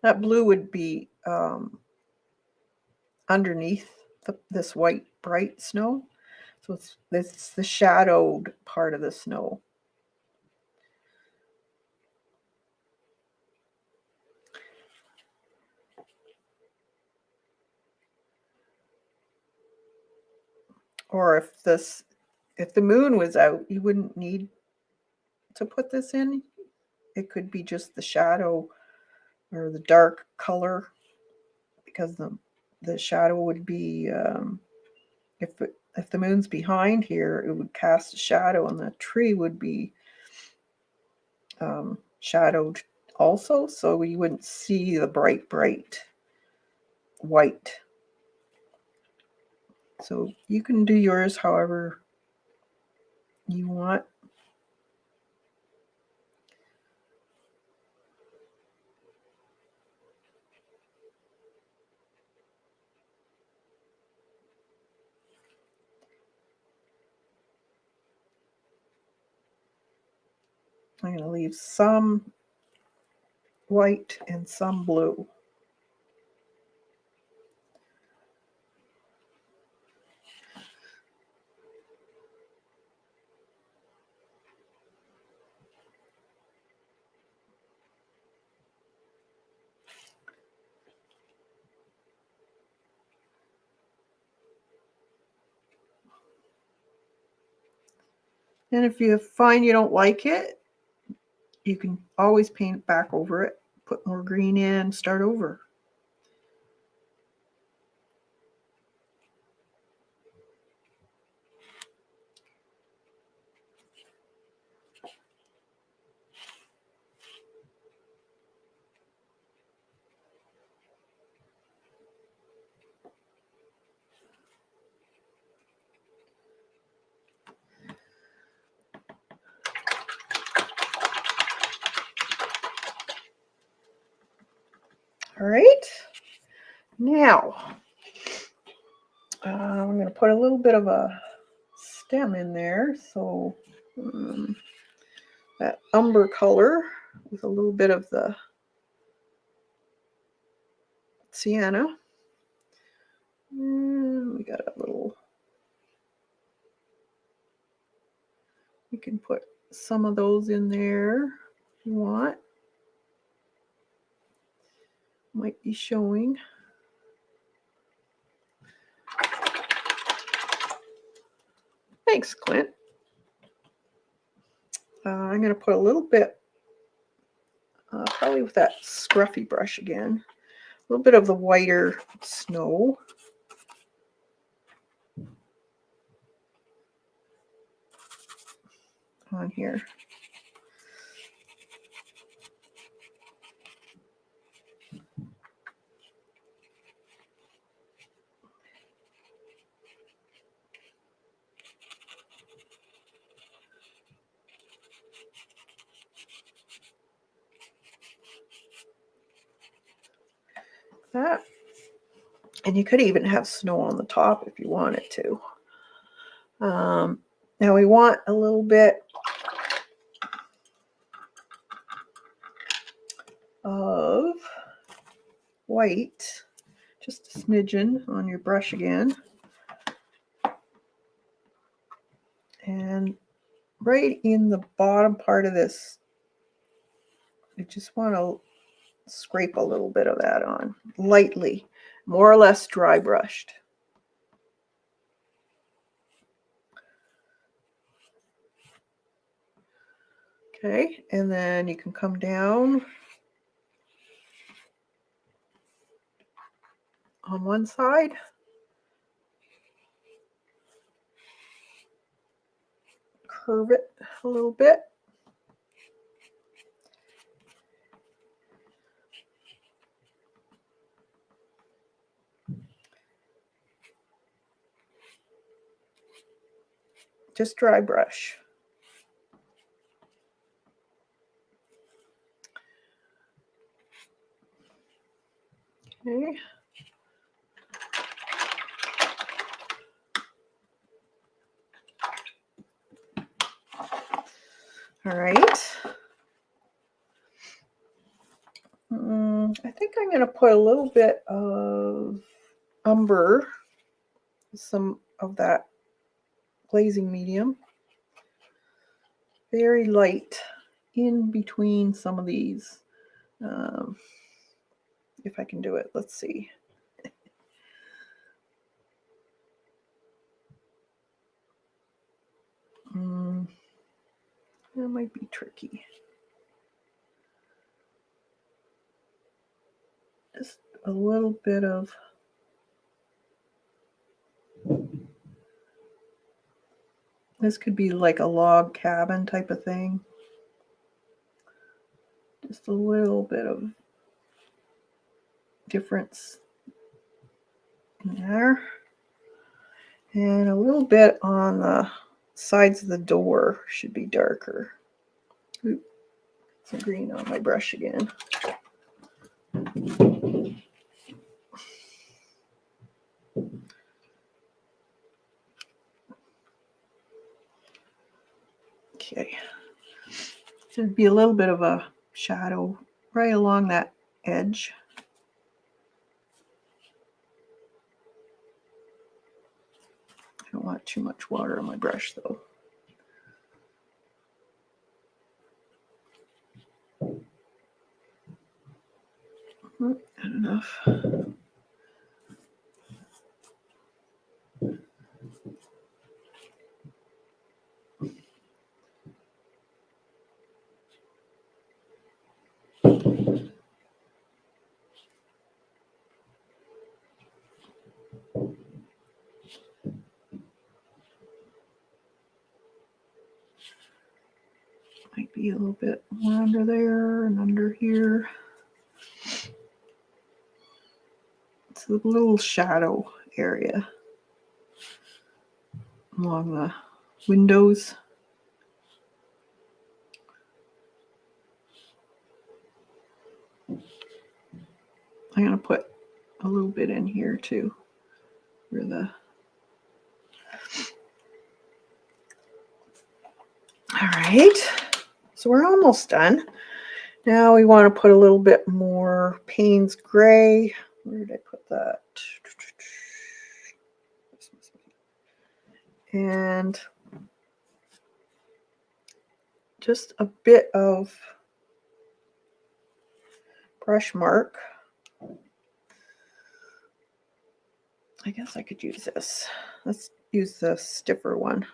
Speaker 1: That blue would be underneath this white bright snow. So it's the shadowed part of the snow. Or if the moon was out, you wouldn't need to put this in. It could be just the shadow or the dark color, because the shadow would be if the moon's behind here, it would cast a shadow, and the tree would be shadowed also, so we wouldn't see the bright white. So you can do yours however you want. I'm going to leave some white and some blue. And if you find you don't like it, you can always paint it back over it, put more green in, start over. All right, now I'm going to put a little bit of a stem in there, so that umber color with a little bit of the sienna. And we got a little, you can put some of those in there if you want. Might be showing. Thanks, Clint. I'm going to put a little bit, probably with that scruffy brush again, a little bit of the whiter snow on here. That, and you could even have snow on the top if you wanted to. Now we want a little bit of white, just a smidgen on your brush again. And right in the bottom part of this, you just want to scrape a little bit of that on, lightly, more or less dry brushed. Okay, and then you can come down on one side. Curve it a little bit. Just dry brush. Okay. All right. I think I'm going to put a little bit of umber, some of that glazing medium, very light in between some of these. If I can do it, let's see. That might be tricky. Just a little bit of this could be like a log cabin type of thing. Just a little bit of difference in there. And a little bit on the sides of the door should be darker. Ooh, some green on my brush again. Okay. Should be a little bit of a shadow right along that edge. I don't want too much water on my brush though. Not enough. Might be a little bit more under there and under here. It's a little shadow area along the windows. I'm going to put a little bit in here too. For the all right, so we're almost done. Now we want to put a little bit more Payne's gray. Where did I put that? And just a bit of brush mark. I guess I could use this. Let's use the stiffer one.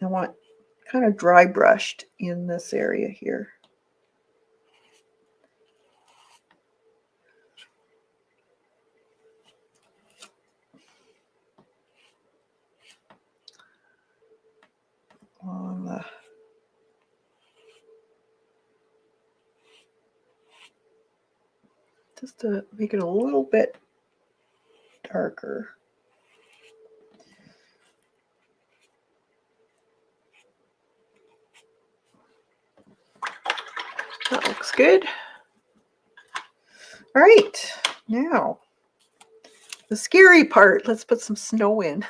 Speaker 1: I want kind of dry brushed in this area here. On the just to make it a little bit darker. That looks good. All right, now the scary part. Let's put some snow in.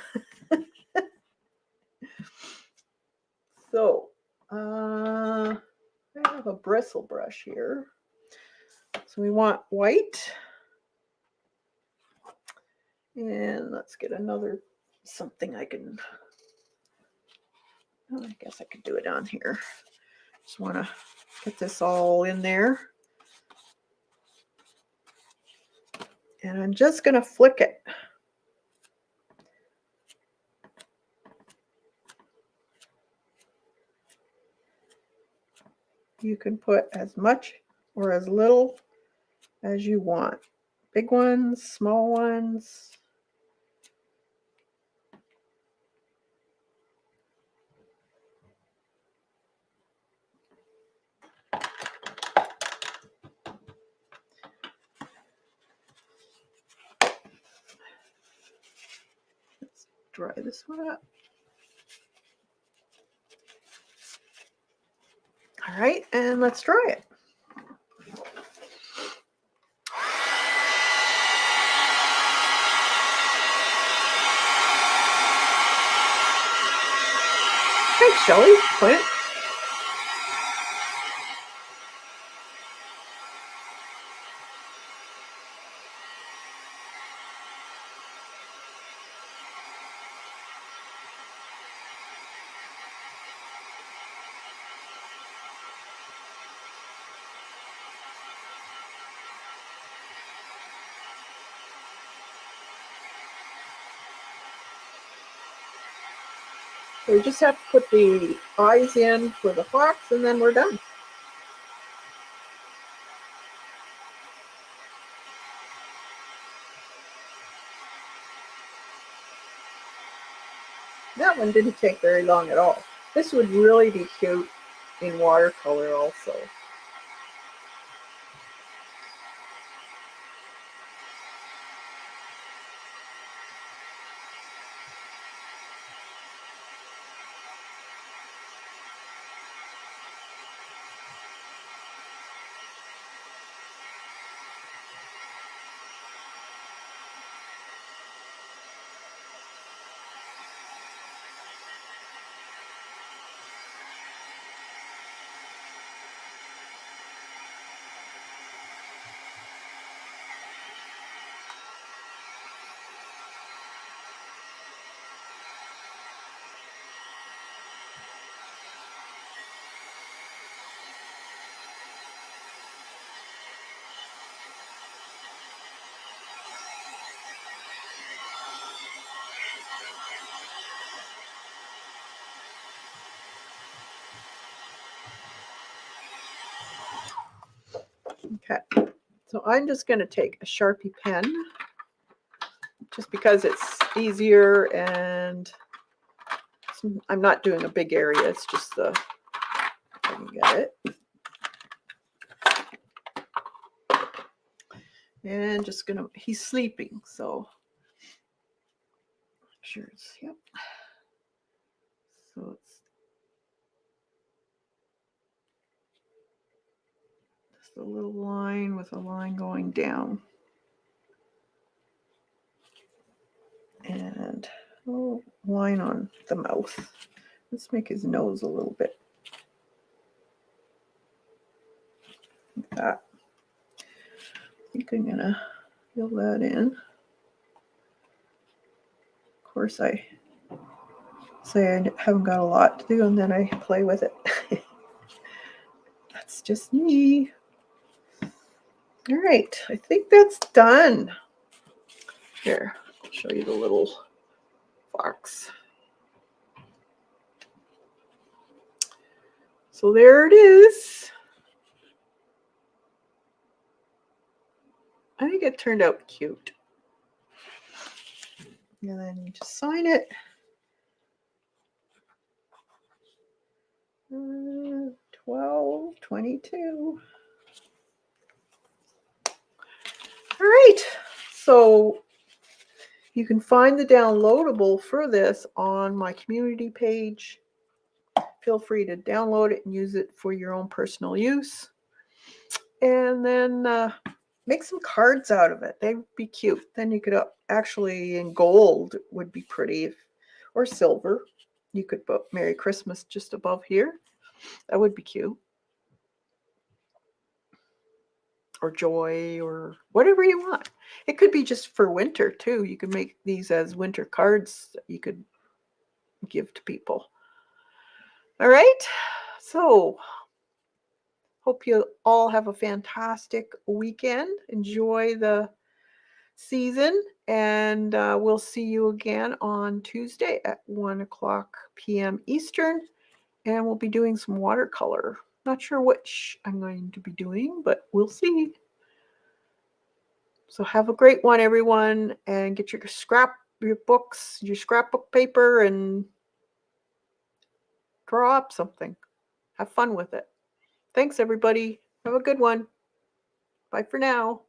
Speaker 1: So, I have a bristle brush here. So we want white. And let's get another something I can, oh, I guess I could do it on here. Just want to get this all in there. And I'm just going to flick it. You can put as much or as little as you want. Big ones, small ones. Let's dry this one up. All right, and let's dry it. Thanks, Shelly. Clint. So we just have to put the eyes in for the fox, and then we're done. That one didn't take very long at all. This would really be cute in watercolor also. Okay, so I'm just going to take a Sharpie pen just because it's easier, and I'm not doing a big area. It's just the, I can get it. And just gonna, he's sleeping, so make sure it's, yep. So it's just a little line with a line going down. And a little line on the mouth. Let's make his nose a little bit like that. I think I'm gonna fill that in. Of course, I say I haven't got a lot to do, and then I play with it. That's just me. All right, I think that's done. Here, I'll show you the little fox. So there it is. I think it turned out cute. And then you just sign it. 12/22. All right, so you can find the downloadable for this on my community page. Feel free to download it and use it for your own personal use. And then make some cards out of it. They'd be cute. Then you could actually, in gold would be pretty, or silver. You could put Merry Christmas just above here. That would be cute. Or joy, or whatever you want. It could be just for winter too. You could make these as winter cards that you could give to people. All right, so hope you all have a fantastic weekend. Enjoy the season, and we'll see you again on Tuesday at 1:00 p.m. Eastern, and we'll be doing some watercolor. Not sure which I'm going to be doing, but we'll see. So have a great one, everyone, and get your books, your scrapbook paper, and draw up something. Have fun with it. Thanks, everybody. Have a good one. Bye for now.